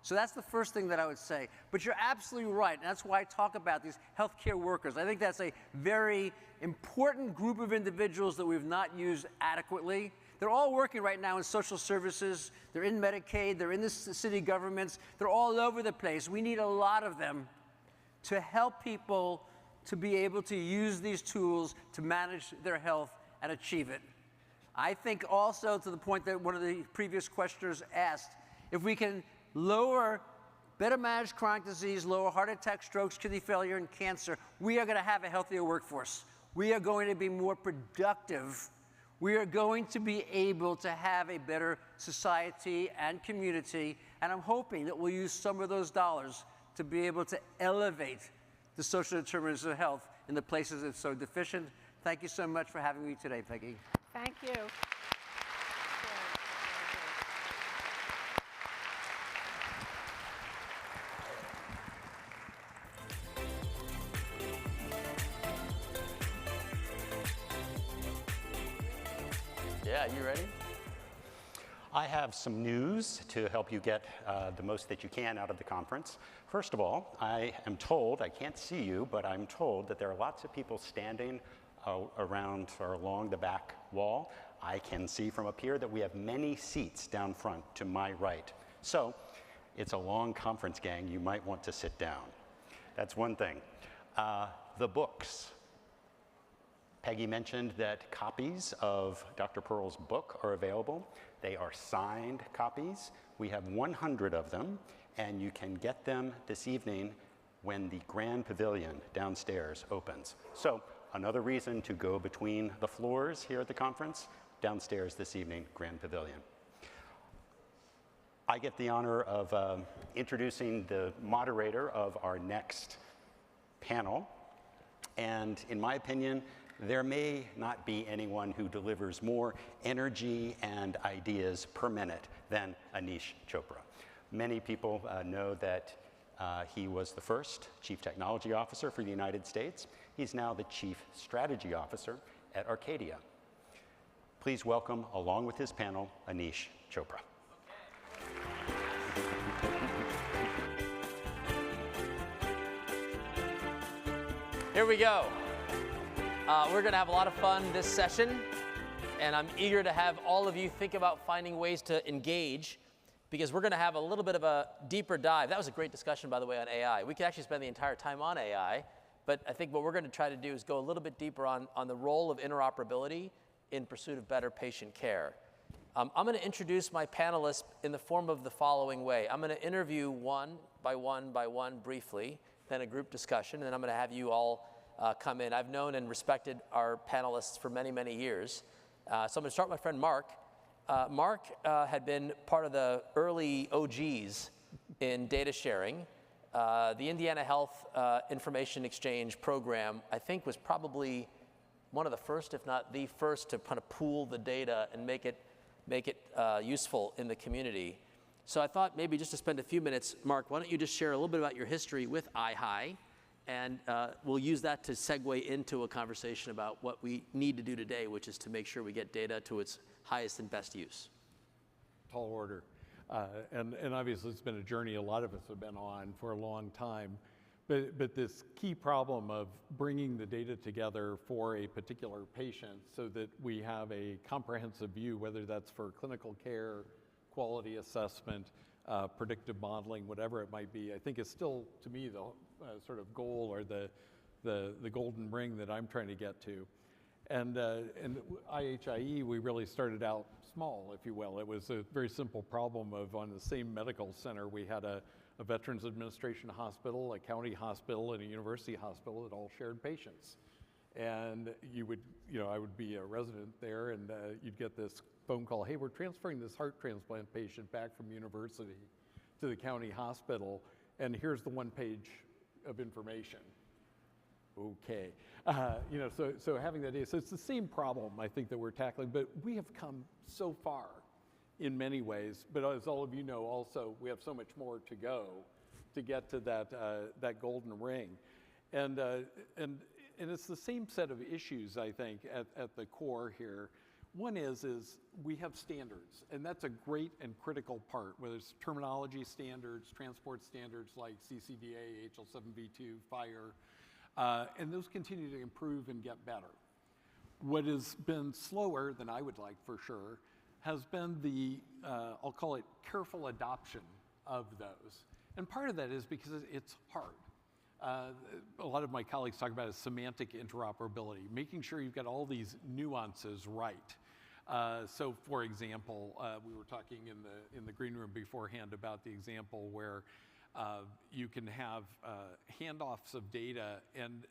So that's the first thing that I would say. But you're absolutely right. And that's why I talk about these healthcare workers. I think that's a very important group of individuals that we've not used adequately. They're all working right now in social services. They're in Medicaid. They're in the city governments. They're all over the place. We need a lot of them to help people to be able to use these tools to manage their health and achieve it. I think also, to the point that one of the previous questioners asked, if we can better manage chronic disease, lower heart attack, strokes, kidney failure, and cancer, we are going to have a healthier workforce. We are going to be more productive. We are going to be able to have a better society and community, and I'm hoping that we'll use some of those dollars to be able to elevate the social determinants of health in the places it's so deficient. Thank you so much for having me today, Peggy. Thank you. Yeah, you ready? I have some news to help you get the most that you can out of the conference. First of all, I am told, I can't see you, but I'm told that there are lots of people standing around or along the back wall. I can see from up here that we have many seats down front to my right. So it's a long conference, gang. You might want to sit down. That's one thing. The books. Peggy mentioned that copies of Dr. Pearl's book are available. They are signed copies. We have 100 of them, and you can get them this evening when the Grand Pavilion downstairs opens. So another reason to go between the floors here at the conference, downstairs this evening, Grand Pavilion. I get the honor of introducing the moderator of our next panel. And in my opinion, there may not be anyone who delivers more energy and ideas per minute than Anish Chopra. Many people know that he was the first Chief Technology Officer for the United States. He's now the Chief Strategy Officer at Arcadia. Please welcome, along with his panel, Anish Chopra. Here we go. We're going to have a lot of fun this session, and I'm eager to have all of you think about finding ways to engage, because we're going to have a little bit of a deeper dive. That was a great discussion, by the way, on AI. We could actually spend the entire time on AI, but I think what we're going to try to do is go a little bit deeper on the role of interoperability in pursuit of better patient care. I'm going to introduce my panelists in the form of the following way. I'm going to interview one by one briefly, then a group discussion, and then I'm going to have you all come in. I've known and respected our panelists for many, many years. So I'm going to start with my friend Mark. Mark had been part of the early OGs in data sharing. The Indiana Health Information Exchange program, I think, was probably one of the first, if not the first, to kind of pool the data and make it useful in the community. So I thought maybe just to spend a few minutes, Mark, why don't you just share a little bit about your history with iHigh, and we'll use that to segue into a conversation about what we need to do today, which is to make sure we get data to its highest and best use. Tall order. And obviously it's been a journey a lot of us have been on for a long time. But this key problem of bringing the data together for a particular patient so that we have a comprehensive view, whether that's for clinical care, quality assessment, predictive modeling, whatever it might be, I think is still, to me, the sort of goal or the golden ring that I'm trying to get to. And IHIE, we really started out small, if you will. It was a very simple problem of, on the same medical center, we had a Veterans Administration hospital, a county hospital, and a university hospital that all shared patients. And I would be a resident there, and you'd get this phone call, hey, we're transferring this heart transplant patient back from university to the county hospital, and here's the one page of information. Okay, so having that data, so it's the same problem I think that we're tackling, but we have come so far in many ways, but as all of you know also, we have so much more to go to get to that golden ring. And it's the same set of issues, I think, at the core here. One is we have standards, and that's a great and critical part, whether it's terminology standards, transport standards like CCDA, HL7V2, FHIR, and those continue to improve and get better. What has been slower than I would like for sure has been the, I'll call it careful adoption of those. And part of that is because it's hard. A lot of my colleagues talk about semantic interoperability, making sure you've got all these nuances right. So for example, we were talking in the green room beforehand about the example where you can have handoffs of data and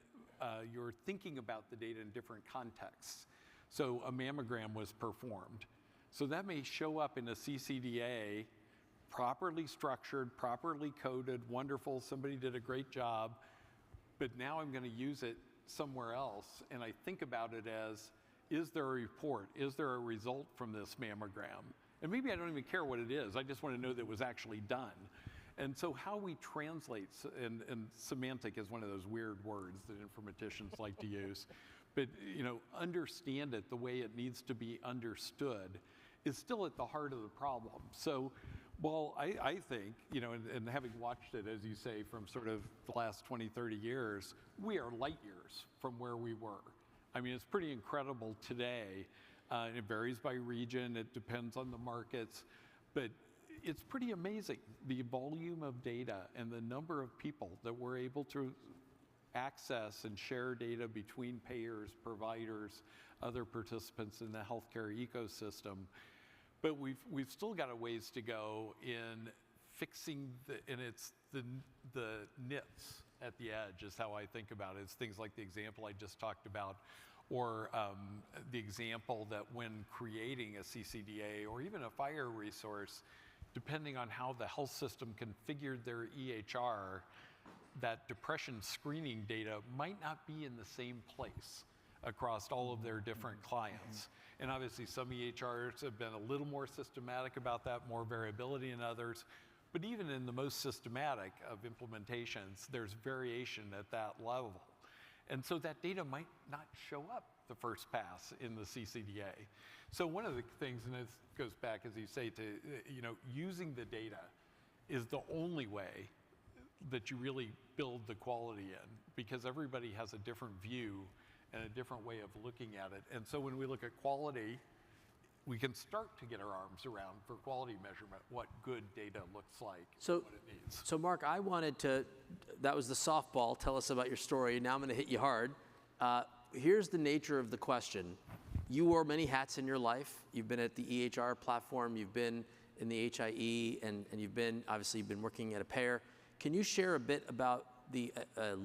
you're thinking about the data in different contexts. So a mammogram was performed. So that may show up in a CCDA, properly structured, properly coded, wonderful, somebody did a great job, but now I'm going to use it somewhere else, and I think about it as, is there a report? Is there a result from this mammogram? And maybe I don't even care what it is, I just want to know that it was actually done. And so how we translate, and semantic is one of those weird words that informaticians like to use, but understand it the way it needs to be understood is still at the heart of the problem. So while I think, and having watched it, as you say, from sort of the last 20, 30 years, we are light years from where we were. I mean, it's pretty incredible today. It varies by region, it depends on the markets, but it's pretty amazing, the volume of data and the number of people that we're able to access and share data between payers, providers, other participants in the healthcare ecosystem. But we've still got a ways to go in fixing it's the nits at the edge is how I think about it. It's things like the example I just talked about, or the example that when creating a CCDA or even a fire resource, depending on how the health system configured their EHR, that depression screening data might not be in the same place across all of their different clients. And obviously some EHRs have been a little more systematic about that, more variability in others. But even in the most systematic of implementations, there's variation at that level. And so that data might not show up the first pass in the CCDA. So one of the things, and this goes back, as you say, to using the data is the only way that you really build the quality in, because everybody has a different view and a different way of looking at it. And so when we look at quality, we can start to get our arms around for quality measurement, what good data looks like, what it needs. So Mark, I wanted to, that was the softball, tell us about your story. Now I'm gonna hit you hard. Here's the nature of the question. You wore many hats in your life. You've been at the EHR platform, you've been in the HIE, and you've been working at a payer. Can you share a bit about the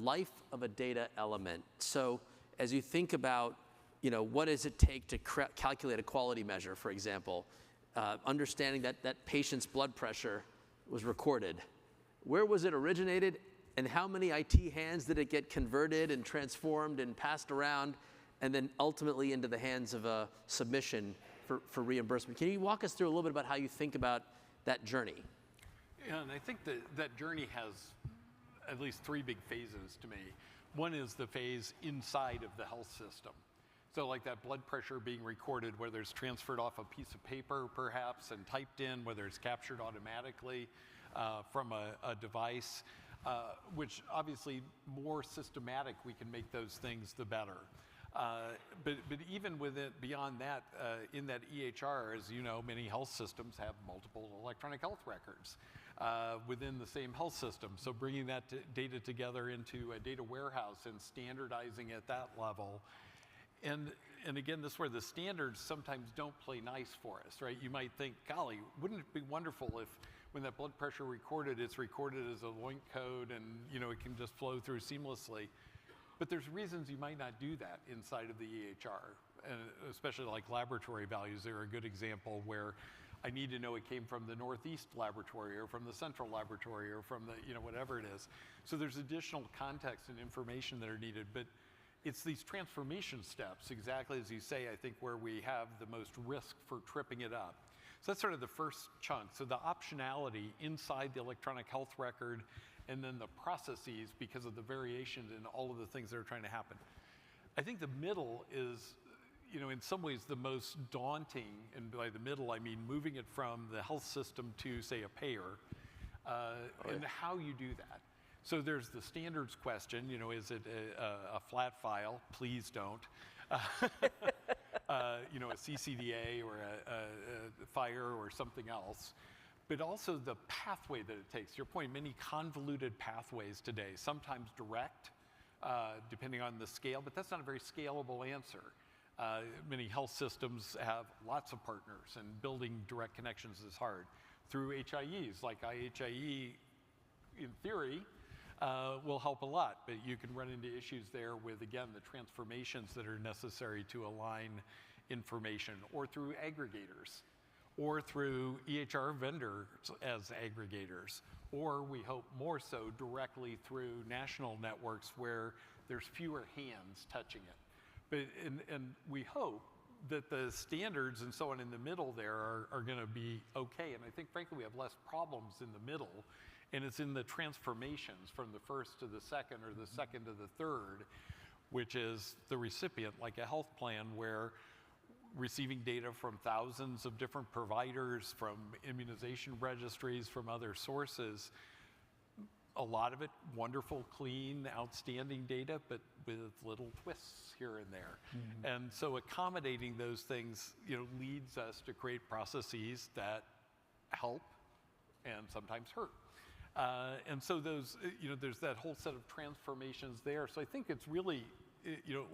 life of a data element? So as you think about, what does it take to calculate a quality measure, for example, understanding that that patient's blood pressure was recorded. Where was it originated, and how many IT hands did it get converted and transformed and passed around, and then ultimately into the hands of a submission for reimbursement? Can you walk us through a little bit about how you think about that journey? Yeah, and I think that journey has at least three big phases to me. One is the phase inside of the health system. So like that blood pressure being recorded, whether it's transferred off a piece of paper perhaps and typed in, whether it's captured automatically from a device, which obviously more systematic we can make those things, the better. But even with it beyond that, in that EHR, as you know, many health systems have multiple electronic health records within the same health system. So bringing that data together into a data warehouse and standardizing at that level. And again, this is where the standards sometimes don't play nice for us, right? You might think, golly, wouldn't it be wonderful if when that blood pressure recorded, it's recorded as a LOINC code and it can just flow through seamlessly. But there's reasons you might not do that inside of the EHR, and especially like laboratory values. They're a good example where I need to know it came from the Northeast laboratory or from the Central laboratory or from the, whatever it is. So there's additional context and information that are needed, but it's these transformation steps, exactly as you say, I think, where we have the most risk for tripping it up. So that's sort of the first chunk. So the optionality inside the electronic health record, and then the processes because of the variations in all of the things that are trying to happen. I think the middle is, in some ways the most daunting, and by the middle I mean moving it from the health system to, say, a payer, and how you do that. So there's the standards question, is it a flat file? Please don't. A CCDA or a FHIR or something else. But also the pathway that it takes. To your point, many convoluted pathways today, sometimes direct, depending on the scale, but that's not a very scalable answer. Many health systems have lots of partners, and building direct connections is hard. Through HIEs, like IHIE, in theory, will help a lot, but you can run into issues there with, again, the transformations that are necessary to align information, or through aggregators, or through EHR vendors as aggregators, or we hope more so directly through national networks where there's fewer hands touching it. But, and we hope that the standards and so on in the middle there are gonna be okay, and I think frankly we have less problems in the middle, and it's in the transformations from the first to the second or the second to the third which is the recipient, like a health plan, where receiving data from thousands of different providers, from immunization registries, from other sources, a lot of it wonderful, clean, outstanding data, but with little twists here and there. And so accommodating those things, leads us to create processes that help and sometimes hurt. And so those, there's that whole set of transformations there. So I think it's really,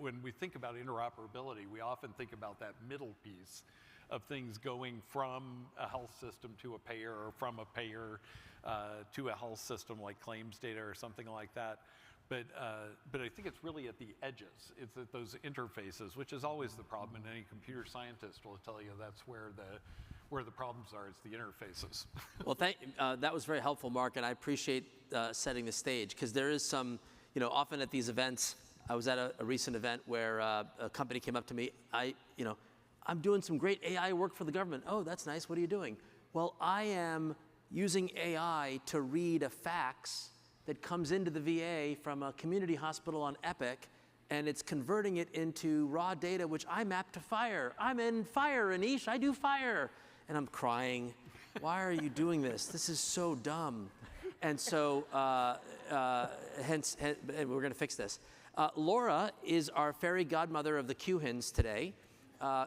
when we think about interoperability, we often think about that middle piece of things going from a health system to a payer, or from a payer to a health system like claims data or something like that. But I think it's really at the edges. It's at those interfaces, which is always the problem, and any computer scientist will tell you that's where the problems are. It's the interfaces. Well, that was very helpful, Mark, and I appreciate setting the stage, because there is some, often at these events, I was at a recent event where a company came up to me. I'm doing some great AI work for the government. Oh, that's nice. What are you doing? Well, I am using AI to read a fax that comes into the VA from a community hospital on Epic, and it's converting it into raw data, which I map to fire. I'm in fire, Anish. I do fire. And I'm crying. Why are you doing this? This is so dumb. And so, hence, we're going to fix this. Laura is our fairy godmother of the QHINs today.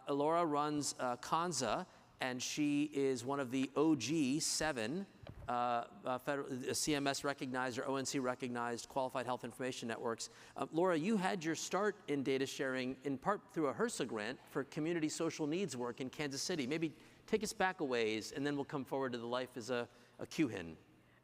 Laura runs Kanza, and she is one of the OG 7 federal, CMS recognized or ONC recognized qualified health information networks. Laura, you had your start in data sharing in part through a HRSA grant for community social needs work in Kansas City. Maybe take us back a ways, and then we'll come forward to the life as a QHIN.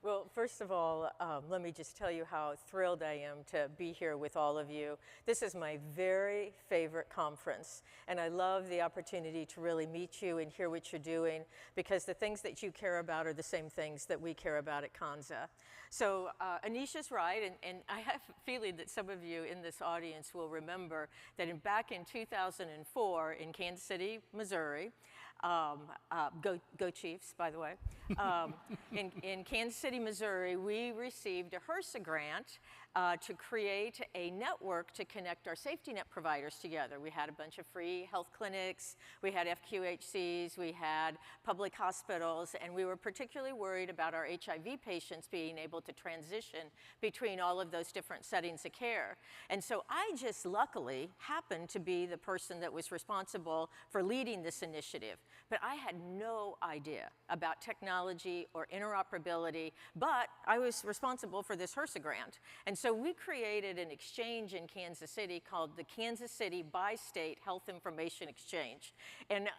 Well, first of all, let me just tell you how thrilled I am to be here with all of you. This is my very favorite conference, and I love the opportunity to really meet you and hear what you're doing, because the things that you care about are the same things that we care about at Kanza. So Anish is right, and I have a feeling that some of you in this audience will remember that back in 2004 in Kansas City, Missouri, go Chiefs, by the way. In Kansas City, Missouri, we received a HRSA grant to create a network to connect our safety net providers together. We had a bunch of free health clinics, we had FQHCs, we had public hospitals, and we were particularly worried about our HIV patients being able to transition between all of those different settings of care. And so I just luckily happened to be the person that was responsible for leading this initiative. But I had no idea about technology or interoperability, but I was responsible for this HRSA grant. And so we created an exchange in Kansas City called the Kansas City Bi-State Health Information Exchange. And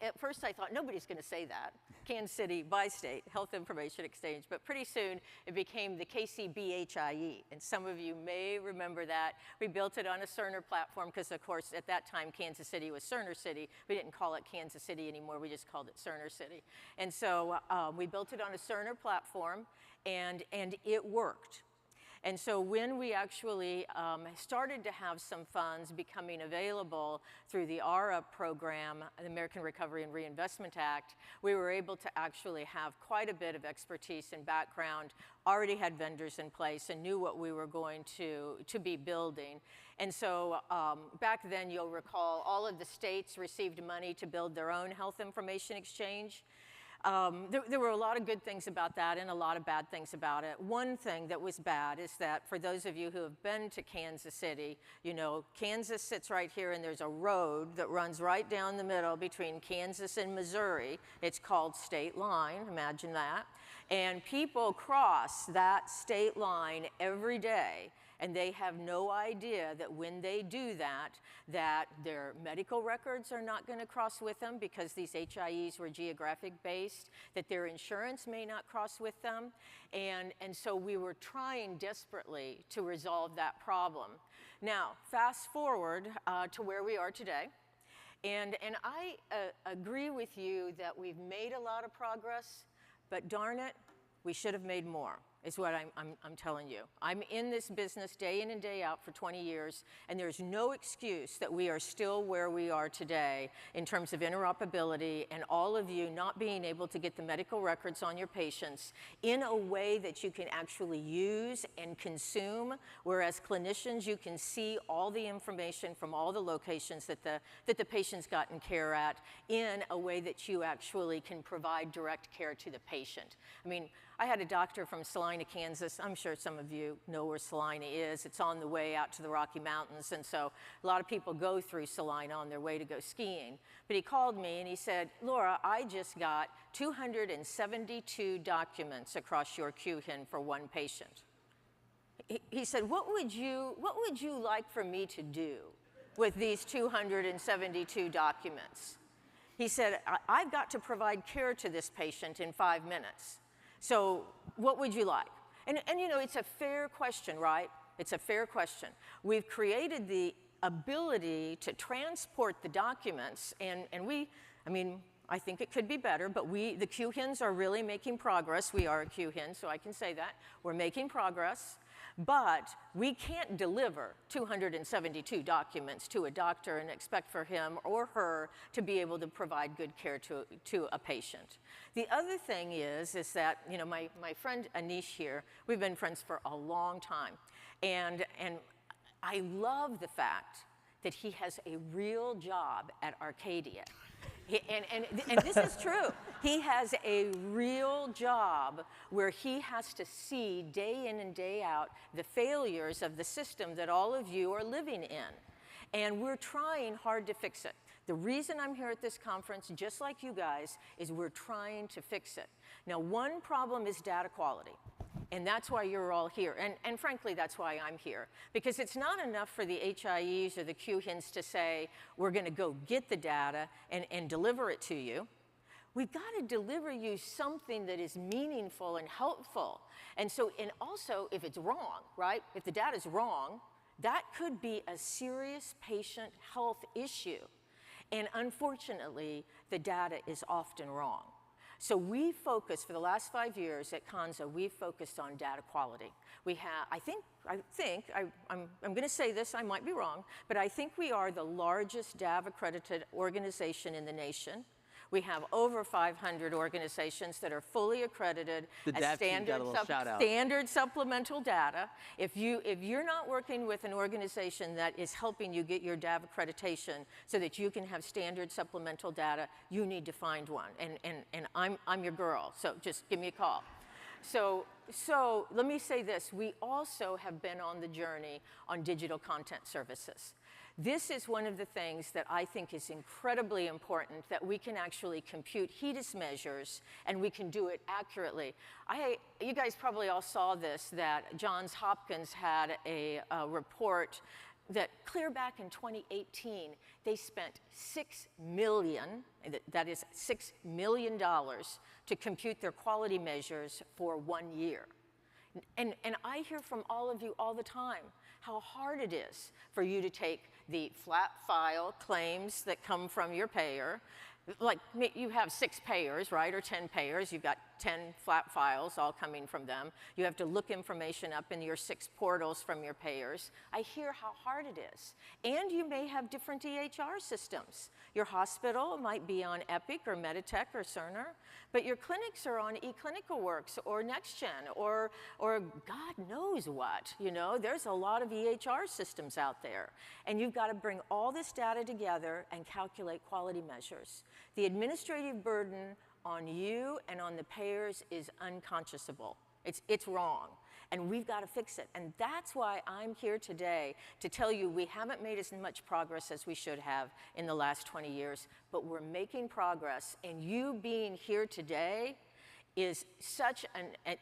at first I thought, nobody's going to say that, Kansas City Bi-State Health Information Exchange. But pretty soon it became the KCBHIE. And some of you may remember that. We built it on a Cerner platform because, of course, at that time Kansas City was Cerner City. We didn't call it Kansas City anymore. We just called it Cerner City. And so we built it on a Cerner platform, and it worked. And so when we actually started to have some funds becoming available through the ARA program, the American Recovery and Reinvestment Act, we were able to actually have quite a bit of expertise and background, already had vendors in place and knew what we were going to be building. And so back then, you'll recall, all of the states received money to build their own health information exchange. There were a lot of good things about that and a lot of bad things about it. One thing that was bad is that for those of you who have been to Kansas City, Kansas sits right here, and there's a road that runs right down the middle between Kansas and Missouri. It's called State Line, imagine that. And people cross that state line every day, and they have no idea that when they do that, that their medical records are not going to cross with them because these HIEs were geographic based, that their insurance may not cross with them. And so we were trying desperately to resolve that problem. Now, fast forward to where we are today. And I agree with you that we've made a lot of progress, but darn it, we should have made more. is what I'm telling you. I'm in this business day in and day out for 20 years, and there's no excuse that we are still where we are today in terms of interoperability and all of you not being able to get the medical records on your patients in a way that you can actually use and consume, whereas clinicians, you can see all the information from all the locations that the patient's gotten care at in a way that you actually can provide direct care to the patient. I mean, I had a doctor from Salina, Kansas. I'm sure some of you know where Salina is. It's on the way out to the Rocky Mountains, and so a lot of people go through Salina on their way to go skiing. But he called me and he said, Laura, I just got 272 documents across your QHIN for one patient. He said, what would you like for me to do with these 272 documents? He said, I've got to provide care to this patient in 5 minutes. So what would you like? And you know, it's a fair question, right? It's a fair question. We've created the ability to transport the documents, and I mean, I think it could be better, but the QHINs are really making progress. We are a QHIN, so I can say that. We're making progress. But we can't deliver 272 documents to a doctor and expect for him or her to be able to provide good care to a patient. The other thing is that, you know, my friend Anish here, we've been friends for a long time. And I love the fact that he has a real job at Arcadia. And this is true. He has a real job where he has to see day in and day out the failures of the system that all of you are living in. And we're trying hard to fix it. The reason I'm here at this conference, just like you guys, is we're trying to fix it. Now, one problem is data quality. And that's why you're all here. And frankly, that's why I'm here. Because it's not enough for the HIEs or the QHINs to say, we're going to go get the data and deliver it to you. We've got to deliver you something that is meaningful and helpful. And so, and also, if it's wrong, right? If the data is wrong, that could be a serious patient health issue. And unfortunately, the data is often wrong. So we focused, for the last 5 years at Kansa, we've focused on data quality. We have, I'm going to say this, I might be wrong, but I think we are the largest DAV accredited organization in the nation. We have over 500 organizations that are fully accredited as standard supplemental data. If you're not working with an organization that is helping you get your DAV accreditation so that you can have standard supplemental data, you need to find one. And I'm your girl, so just give me a call. So let me say this. We also have been on the journey on digital content services. This is one of the things that I think is incredibly important, that we can actually compute HEDIS measures and we can do it accurately. You guys probably all saw this, that Johns Hopkins had a report that clear back in 2018, they spent $6 million, that is $6 million, to compute their quality measures for 1 year. And I hear from all of you all the time how hard it is for you to take the flat file claims that come from your payer. Like you have 6 payers, right, or 10 payers. You've got 10 flat files all coming from them. You have to look information up in your 6 portals from your payers. I hear how hard it is. And you may have different EHR systems. Your hospital might be on Epic or Meditech or Cerner, but your clinics are on eClinicalWorks or NextGen or God knows what. You know, there's a lot of EHR systems out there. And you've got to bring all this data together and calculate quality measures. The administrative burden on you and on the payers is unconscionable. It's wrong. And we've got to fix it. And that's why I'm here today to tell you we haven't made as much progress as we should have in the last 20 years, but we're making progress. And you being here today is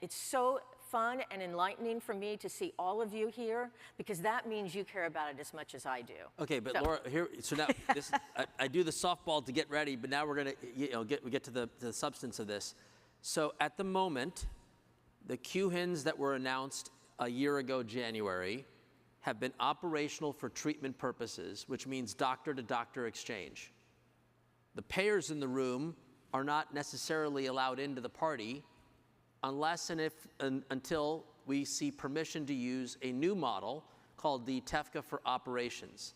it's so fun and enlightening for me to see all of you here, because that means you care about it as much as I do. Okay, but Laura, so now I do the softball to get ready, but now we're going to get to the substance of this. So at the moment, the QHINs that were announced a year ago, January, have been operational for treatment purposes, which means doctor-to-doctor exchange. The payers in the room are not necessarily allowed into the party unless and until we see permission to use a new model called the TEFCA for Operations.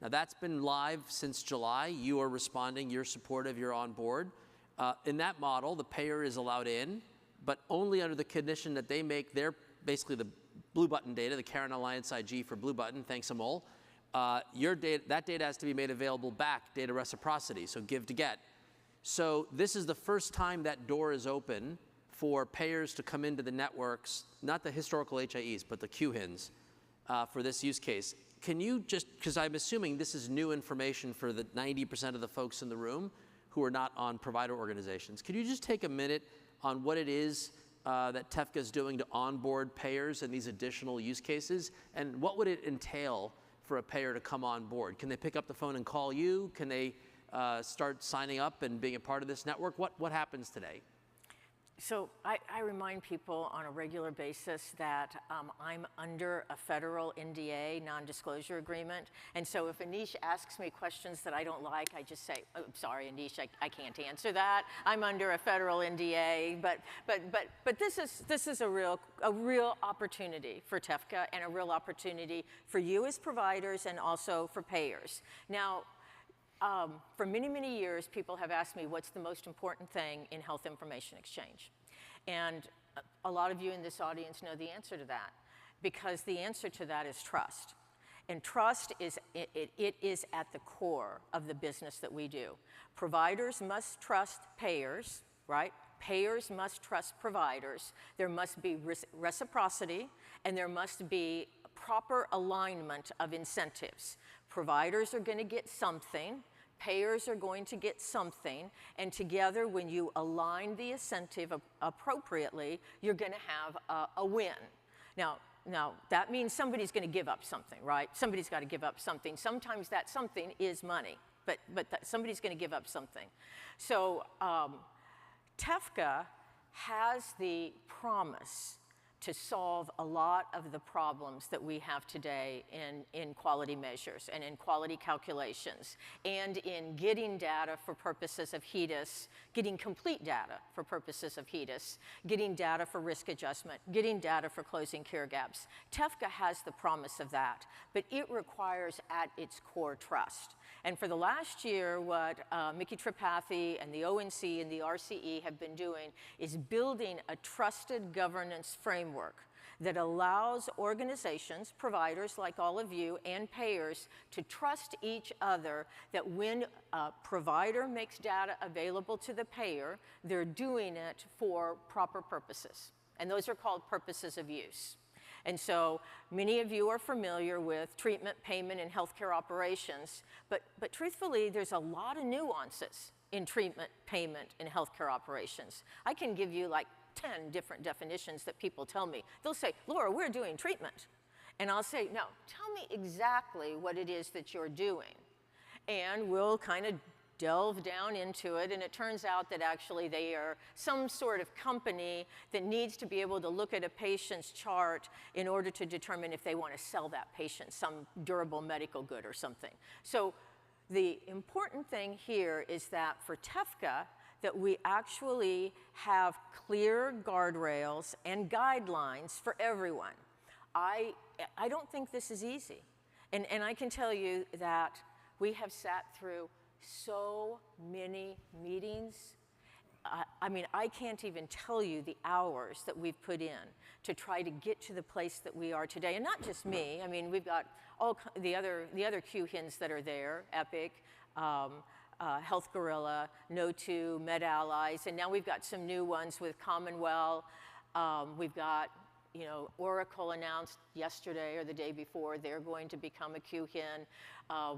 Now that's been live since July. You are responding, you're supportive, you're on board. In that model, the payer is allowed in, but only under the condition that they make their, basically the Blue Button data, the Karen Alliance IG for Blue Button, thanks Amol. Your data, that data has to be made available back, data reciprocity, so give to get. So this is the first time that door is open for payers to come into the networks, not the historical HIEs, but the QHINs for this use case. Can you just, because I'm assuming this is new information for the 90% of the folks in the room who are not on provider organizations, could you just take a minute on what it is that TEFCA is doing to onboard payers in these additional use cases, and what would it entail for a payer to come on board? Can they pick up the phone and call you? Can they start signing up and being a part of this network? What happens today? So I remind people on a regular basis that I'm under a federal NDA, non-disclosure agreement. And so if Anish asks me questions that I don't like, I just say, oh, sorry, Anish, I can't answer that. I'm under a federal NDA. But this is a real opportunity for TEFCA and a real opportunity for you as providers and also for payers. Now, for many, many years, people have asked me what's the most important thing in health information exchange. And a lot of you in this audience know the answer to that, because the answer to that is trust. And trust is, it is at the core of the business that we do. Providers must trust payers, right? Payers must trust providers. There must be reciprocity, and there must be proper alignment of incentives. Providers are going to get something, payers are going to get something, and together, when you align the incentive appropriately, you're going to have a win. Now, that means somebody's going to give up something, right? Somebody's got to give up something. Sometimes that something is money, but somebody's going to give up something. So TEFCA has the promise to solve a lot of the problems that we have today in quality measures and in quality calculations and in getting data for purposes of HEDIS, getting complete data for purposes of HEDIS, getting data for risk adjustment, getting data for closing care gaps. TEFCA has the promise of that, but it requires at its core trust. And for the last year, what Mickey Tripathi and the ONC and the RCE have been doing is building a trusted governance framework that allows organizations, providers like all of you, and payers to trust each other that when a provider makes data available to the payer, they're doing it for proper purposes. And those are called purposes of use. And so many of you are familiar with treatment, payment, and healthcare operations, but truthfully, there's a lot of nuances in treatment, payment, and healthcare operations. I can give you like 10 different definitions that people tell me. They'll say, Laura, we're doing treatment. And I'll say, no, tell me exactly what it is that you're doing. And we'll kind of delve down into it, and it turns out that actually they are some sort of company that needs to be able to look at a patient's chart in order to determine if they want to sell that patient some durable medical good or something. So the important thing here is that for TEFCA, that we actually have clear guardrails and guidelines for everyone. I don't think this is easy. And I can tell you that we have sat through so many meetings. I mean, I can't even tell you the hours that we've put in to try to get to the place that we are today. And not just me. I mean, we've got all the other QHINs that are there, Epic, Health Gorilla, No2, MedAllies, and now we've got some new ones with Commonwealth. We've got, you know, Oracle announced yesterday or the day before they're going to become a QHIN.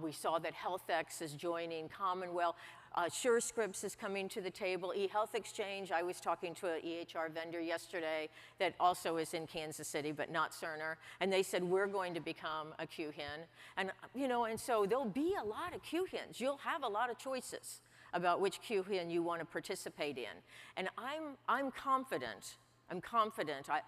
We saw that HealthX is joining Commonwealth. SureScripts is coming to the table. eHealth Exchange, I was talking to an EHR vendor yesterday that also is in Kansas City, but not Cerner, and they said we're going to become a QHIN. And, you know, and so there'll be a lot of QHINs. You'll have a lot of choices about which QHIN you want to participate in. And I'm confident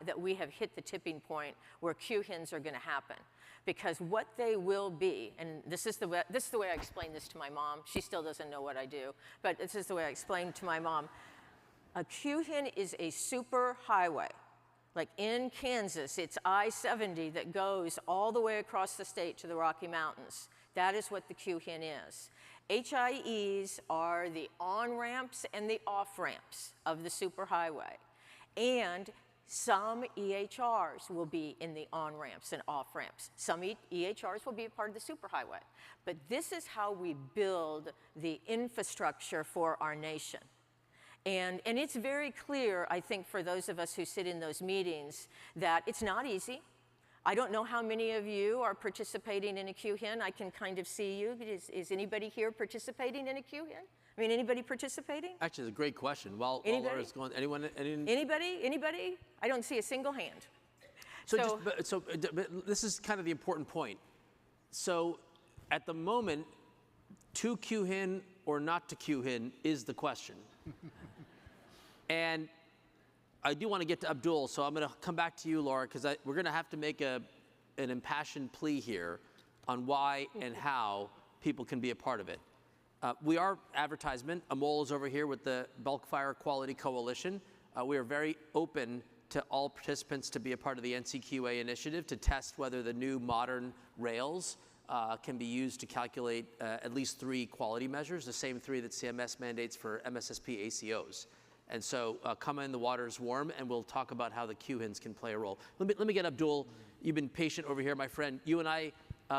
that we have hit the tipping point where QHINs are going to happen. Because what they will be, and this is the way I explain this to my mom. She still doesn't know what I do, but this is the way I explain to my mom. A QHIN is a super highway. Like in Kansas, it's I-70 that goes all the way across the state to the Rocky Mountains. That is what the QHIN is. HIEs are the on-ramps and the off-ramps of the superhighway. And some EHRs will be in the on-ramps and off-ramps. Some EHRs will be a part of the superhighway. But this is how we build the infrastructure for our nation. And it's very clear, I think, for those of us who sit in those meetings, that it's not easy. I don't know how many of you are participating in a QHIN. I can kind of see you. Is anybody here participating in a QHIN? I mean, anybody participating? Actually, it's a great question. While Laura's going, anyone? Anybody? I don't see a single hand. But this is kind of the important point. So at the moment, to QHIN or not to QHIN is the question. And I do want to get to Abdul, so I'm going to come back to you, Laura, because we're going to have to make an impassioned plea here on why and how people can be a part of it. We are advertisement. Amol is over here with the Bulk Fire Quality Coalition. We are very open to all participants to be a part of the NCQA initiative to test whether the new modern rails can be used to calculate at least 3 quality measures, the same 3 that CMS mandates for MSSP ACOs. And so come in, the water's warm, and we'll talk about how the QHINs can play a role. Let me get Abdul. You've been patient over here, my friend. You and I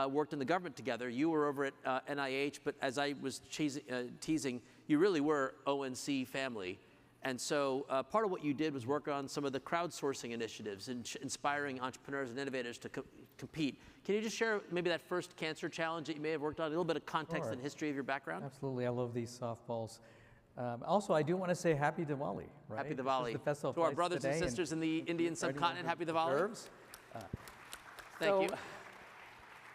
worked in the government together. You were over at NIH, but as I was teasing, you really were ONC family. And so part of what you did was work on some of the crowdsourcing initiatives and inspiring entrepreneurs and innovators to compete. Can you just share maybe that first cancer challenge that you may have worked on, a little bit of context and history of your background? Absolutely, I love these softballs. Also, I do want to say Happy Diwali, right? Happy Diwali. The festival to our brothers and sisters in the Indian subcontinent, Happy Diwali. Thank you.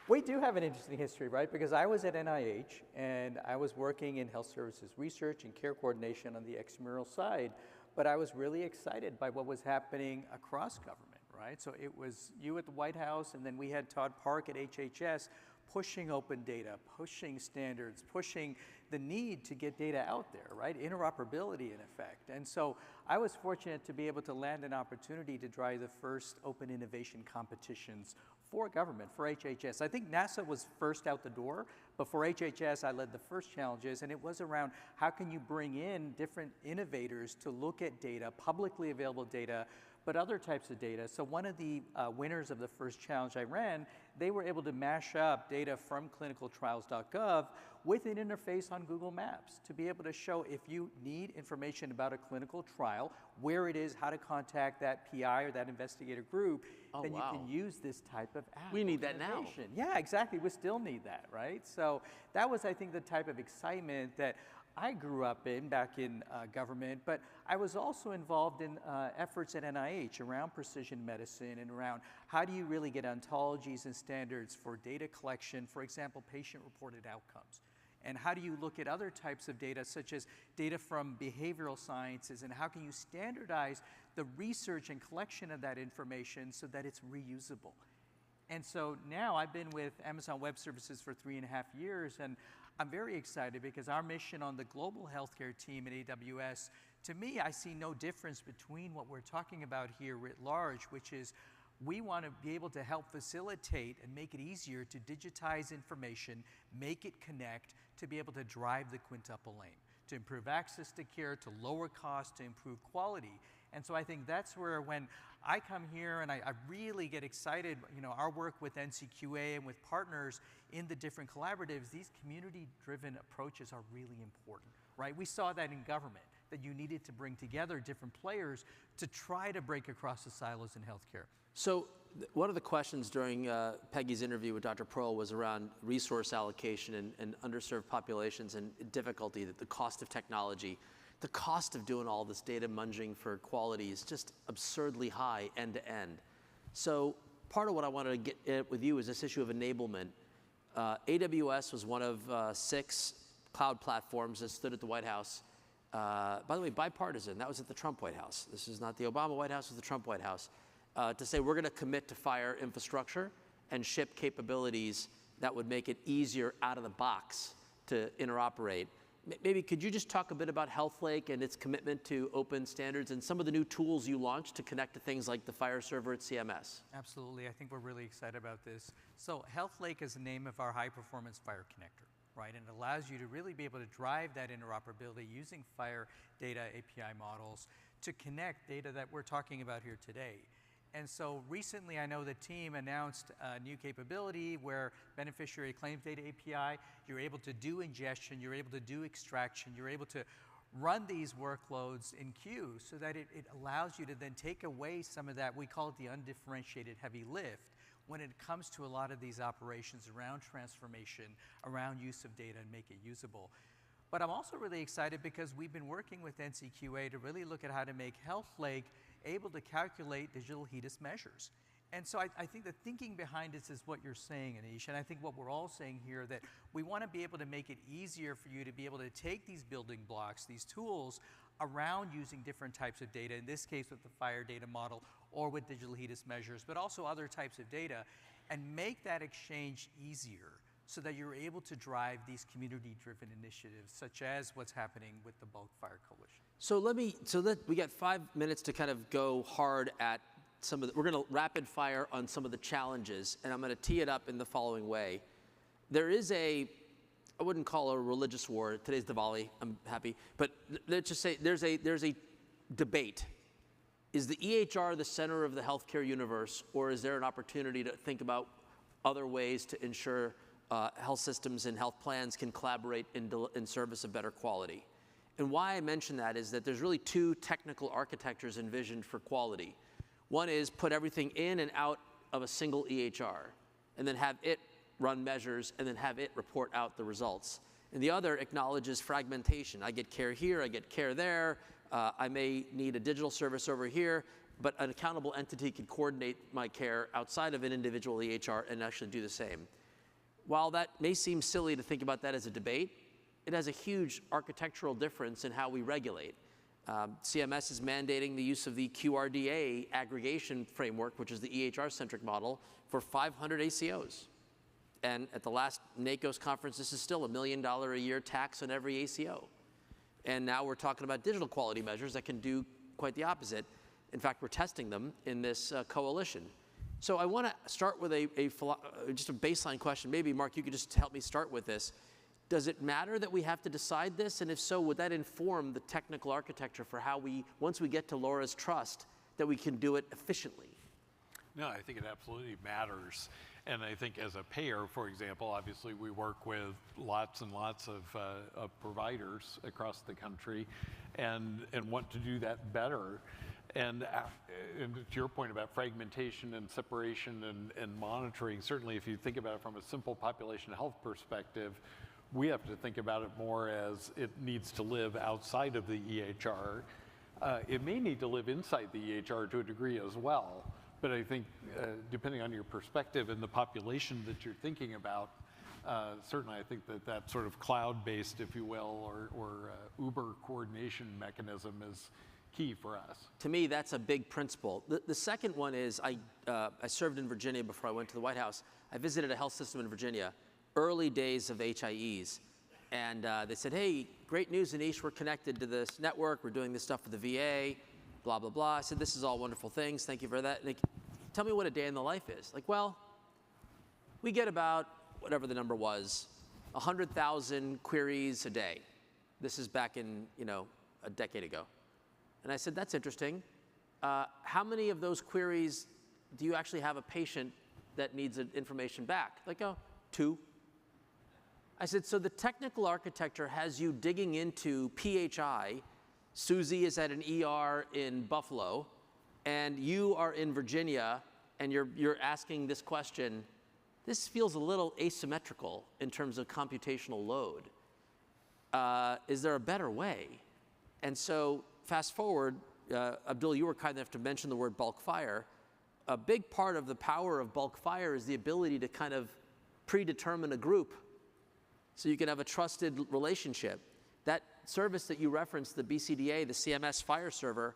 We do have an interesting history, right? Because I was at NIH, and I was working in health services research and care coordination on the extramural side, but I was really excited by what was happening across government, right? So it was you at the White House, and then we had Todd Park at HHS pushing open data, pushing standards, pushing the need to get data out there, right? Interoperability, in effect. And so I was fortunate to be able to land an opportunity to drive the first open innovation competitions for government, for HHS. I think NASA was first out the door, but for HHS, I led the first challenges, and it was around how can you bring in different innovators to look at data, publicly available data, but other types of data. So one of the winners of the first challenge I ran, they were able to mash up data from clinicaltrials.gov with an interface on Google Maps to be able to show if you need information about a clinical trial, where it is, how to contact that PI or that investigator group, then you can use this type of app. We need that now. Yeah, exactly. We still need that, right? So that was, I think, the type of excitement that I grew up in back in government, but I was also involved in efforts at NIH around precision medicine and around how do you really get ontologies and standards for data collection, for example, patient-reported outcomes. And how do you look at other types of data, such as data from behavioral sciences, and how can you standardize the research and collection of that information so that it's reusable? And so now I've been with Amazon Web Services for 3.5 years, and I'm very excited because our mission on the global healthcare team at AWS, to me, I see no difference between what we're talking about here writ large, which is we want to be able to help facilitate and make it easier to digitize information, make it connect, to be able to drive the quintuple lane, to improve access to care, to lower cost, to improve quality. And so I think that's where when I come here and I really get excited, you know, our work with NCQA and with partners in the different collaboratives, these community-driven approaches are really important, right? We saw that in government, that you needed to bring together different players to try to break across the silos in healthcare. So one of the questions during Peggy's interview with Dr. Pearl was around resource allocation and underserved populations and difficulty, that the cost of technology. The cost of doing all this data munging for quality is just absurdly high end to end. So part of what I wanted to get at with you is this issue of enablement. AWS was one of 6 cloud platforms that stood at the White House. By the way, bipartisan, that was at the Trump White House. This is not the Obama White House, it was the Trump White House. To say we're gonna commit to fire infrastructure and ship capabilities that would make it easier out of the box to interoperate. maybe could you just talk a bit about HealthLake and its commitment to open standards and some of the new tools you launched to connect to things like the Fire server at CMS? Absolutely. I think we're really excited about this. So HealthLake is the name of our high-performance Fire connector, right? And it allows you to really be able to drive that interoperability using Fire data API models to connect data that we're talking about here today. And so recently, I know the team announced a new capability where beneficiary claims data API, you're able to do ingestion, you're able to do extraction, you're able to run these workloads in queue so that it allows you to then take away some of that, we call it the undifferentiated heavy lift, when it comes to a lot of these operations around transformation, around use of data and make it usable. But I'm also really excited because we've been working with NCQA to really look at how to make HealthLake able to calculate digital HEDIS measures. And so I think the thinking behind this is what you're saying, Anish, and I think what we're all saying here, that we want to be able to make it easier for you to be able to take these building blocks, these tools, around using different types of data, in this case with the Fire data model or with digital HEDIS measures, but also other types of data, and make that exchange easier so that you're able to drive these community-driven initiatives, such as what's happening with the Bulk Fire Coalition. So we got 5 minutes to kind of go hard at some of the, we're going to rapid fire on some of the challenges, and I'm going to tee it up in the following way. There is I wouldn't call it a religious war. Today's Diwali, I'm happy. But let's just say there's a debate. Is the EHR the center of the healthcare universe, or is there an opportunity to think about other ways to ensure health systems and health plans can collaborate in service of better quality? And why I mention that is that there's really two technical architectures envisioned for quality. One is put everything in and out of a single EHR, and then have it run measures, and then have it report out the results. And the other acknowledges fragmentation. I get care here, I get care there, I may need a digital service over here, but an accountable entity can coordinate my care outside of an individual EHR and actually do the same. While that may seem silly to think about that as a debate, it has a huge architectural difference in how we regulate. CMS is mandating the use of the QRDA aggregation framework, which is the EHR-centric model, for 500 ACOs. And at the last NACO's conference, this is still $1 million a year tax on every ACO. And now we're talking about digital quality measures that can do quite the opposite. In fact, we're testing them in this coalition. So I want to start with just a baseline question. Maybe, Mark, you could just help me start with this. Does it matter that we have to decide this? And if so, would that inform the technical architecture for how we, once we get to Laura's trust, that we can do it efficiently? No, I think it absolutely matters. And I think as a payer, for example, obviously we work with lots and lots of providers across the country and want to do that better. And to your point about fragmentation and separation and monitoring, certainly if you think about it from a simple population health perspective, we have to think about it more as it needs to live outside of the EHR. It may need to live inside the EHR to a degree as well, but I think depending on your perspective and the population that you're thinking about, certainly I think that sort of cloud-based, if you will, or Uber coordination mechanism is key for us. To me, that's a big principle. The second one is I served in Virginia before I went to the White House. I visited a health system in Virginia, early days of HIEs. And they said, hey, great news, Anish, we're connected to this network. We're doing this stuff for the VA, blah, blah, blah. I said, this is all wonderful things. Thank you for that. And they, tell me what a day in the life is. Like, well, we get about, whatever the number was, 100,000 queries a day. This is back in, a decade ago. And I said, that's interesting. How many of those queries do you actually have a patient that needs information back? Like, 2. I said, so the technical architecture has you digging into PHI. Susie is at an ER in Buffalo, and you are in Virginia, and you're asking this question. This feels a little asymmetrical in terms of computational load. Is there a better way? And so fast forward, Abdul, you were kind enough to mention the word bulk fire. A big part of the power of bulk fire is the ability to kind of predetermine a group so you can have a trusted relationship. That service that you referenced, the BCDA, the CMS Fire server,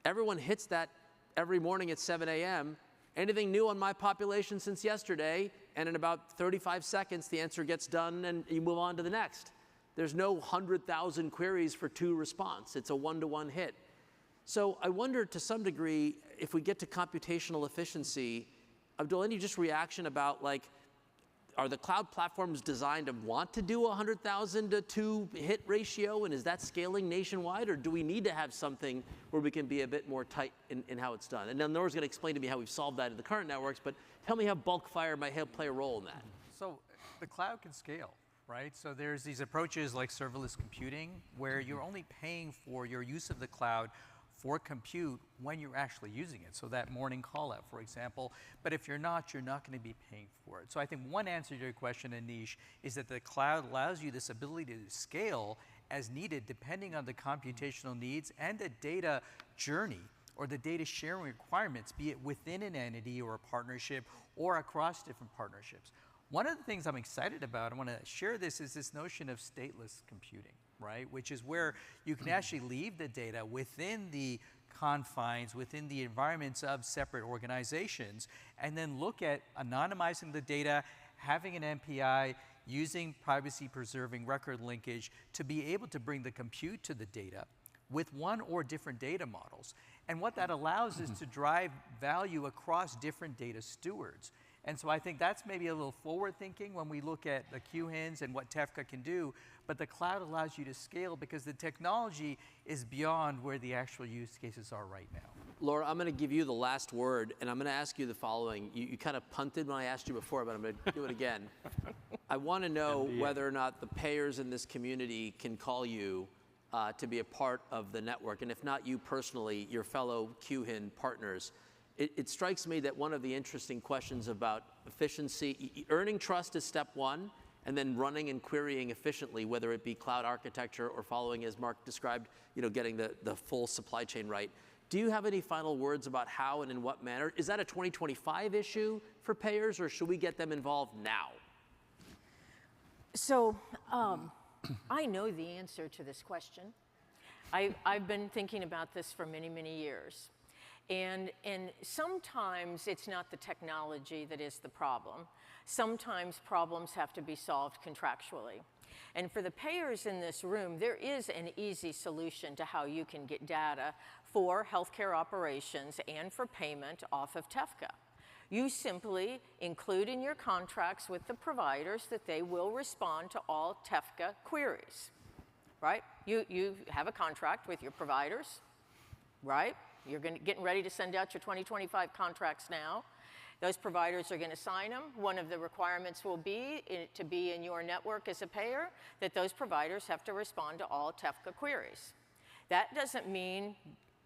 everyone hits that every morning at 7 a.m. Anything new on my population since yesterday? And in about 35 seconds, the answer gets done and you move on to the next. There's no 100,000 queries for 2 response. It's a one-to-one hit. So I wonder to some degree, if we get to computational efficiency, Abdul, any just reaction about like, are the cloud platforms designed to want to do a 100,000 to 2 hit ratio, and is that scaling nationwide, or do we need to have something where we can be a bit more tight in how it's done? And then Nora's going to explain to me how we've solved that in the current networks, but tell me how bulk fire might play a role in that. So the cloud can scale, right? So there's these approaches like serverless computing, where you're only paying for your use of the cloud for compute when you're actually using it. So that morning call out, for example. But if you're not going to be paying for it. So I think one answer to your question, Anish, is that the cloud allows you this ability to scale as needed depending on the computational needs and the data journey or the data sharing requirements, be it within an entity or a partnership or across different partnerships. One of the things I'm excited about, I want to share this, is this notion of stateless computing, right? Which is where you can actually leave the data within the confines, within the environments of separate organizations, and then look at anonymizing the data, having an MPI, using privacy-preserving record linkage to be able to bring the compute to the data with one or different data models. And what that allows is to drive value across different data stewards. And so I think that's maybe a little forward thinking when we look at the QHINs and what TEFCA can do, but the cloud allows you to scale because the technology is beyond where the actual use cases are right now. Laura, I'm going to give you the last word, and I'm going to ask you the following. You kind of punted when I asked you before, but I'm going to do it again. I want to know whether or not the payers in this community can call you to be a part of the network, and if not you personally, your fellow QHIN partners. It strikes me that one of the interesting questions about efficiency, earning trust is step one, and then running and querying efficiently, whether it be cloud architecture or following, as Mark described, getting the full supply chain right. Do you have any final words about how and in what manner? Is that a 2025 issue for payers, or should we get them involved now? So I know the answer to this question. I've been thinking about this for many, many years. And sometimes it's not the technology that is the problem. Sometimes problems have to be solved contractually. And for the payers in this room, there is an easy solution to how you can get data for healthcare operations and for payment off of TEFCA. You simply include in your contracts with the providers that they will respond to all TEFCA queries, right? You have a contract with your providers, right? You're getting ready to send out your 2025 contracts now. Those providers are going to sign them. One of the requirements will be to be in your network as a payer that those providers have to respond to all TEFCA queries. That doesn't mean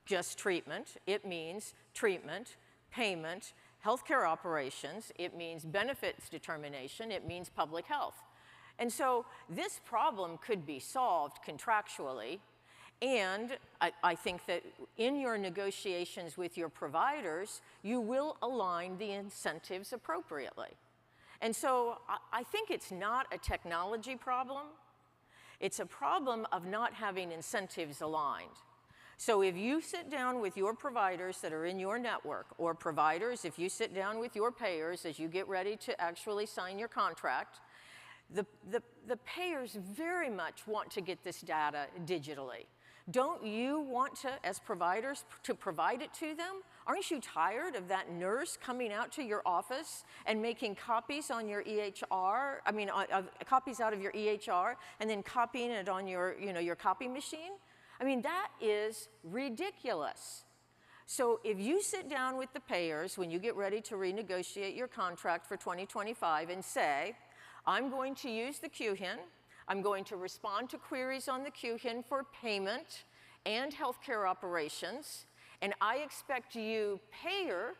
just treatment. It means treatment, payment, healthcare operations. It means benefits determination. It means public health. And so this problem could be solved contractually. And I think that in your negotiations with your providers, you will align the incentives appropriately. And so I think it's not a technology problem. It's a problem of not having incentives aligned. So if you sit down with your providers that are in your network, or providers, if you sit down with your payers as you get ready to actually sign your contract, the payers very much want to get this data digitally. Don't you want to, as providers, to provide it to them? Aren't you tired of that nurse coming out to your office and making copies on your EHR, copies out of your EHR, and then copying it on your copy machine? I mean, that is ridiculous. So if you sit down with the payers when you get ready to renegotiate your contract for 2025 and say, I'm going to use the QHIN, I'm going to respond to queries on the QHIN for payment and healthcare operations, and I expect you, payer,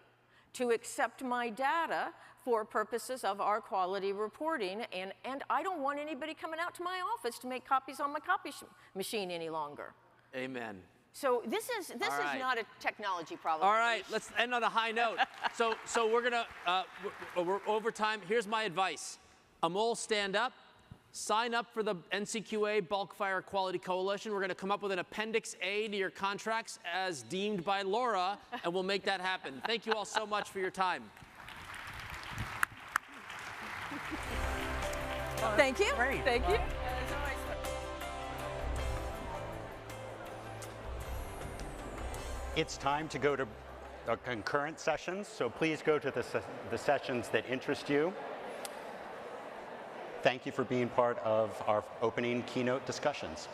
to accept my data for purposes of our quality reporting, and I don't want anybody coming out to my office to make copies on my copy machine any longer. Amen. So this is not a technology problem. All right, let's end on a high note. So we're over time. Here's my advice. Amol, stand up. Sign up for the NCQA Bulk Fire Quality Coalition. We're going to come up with an Appendix A to your contracts as deemed by Laura, and we'll make that happen. Thank you all so much for your time. Thank you. Great. Thank you. It's time to go to concurrent sessions, so please go to the sessions that interest you. Thank you for being part of our opening keynote discussions.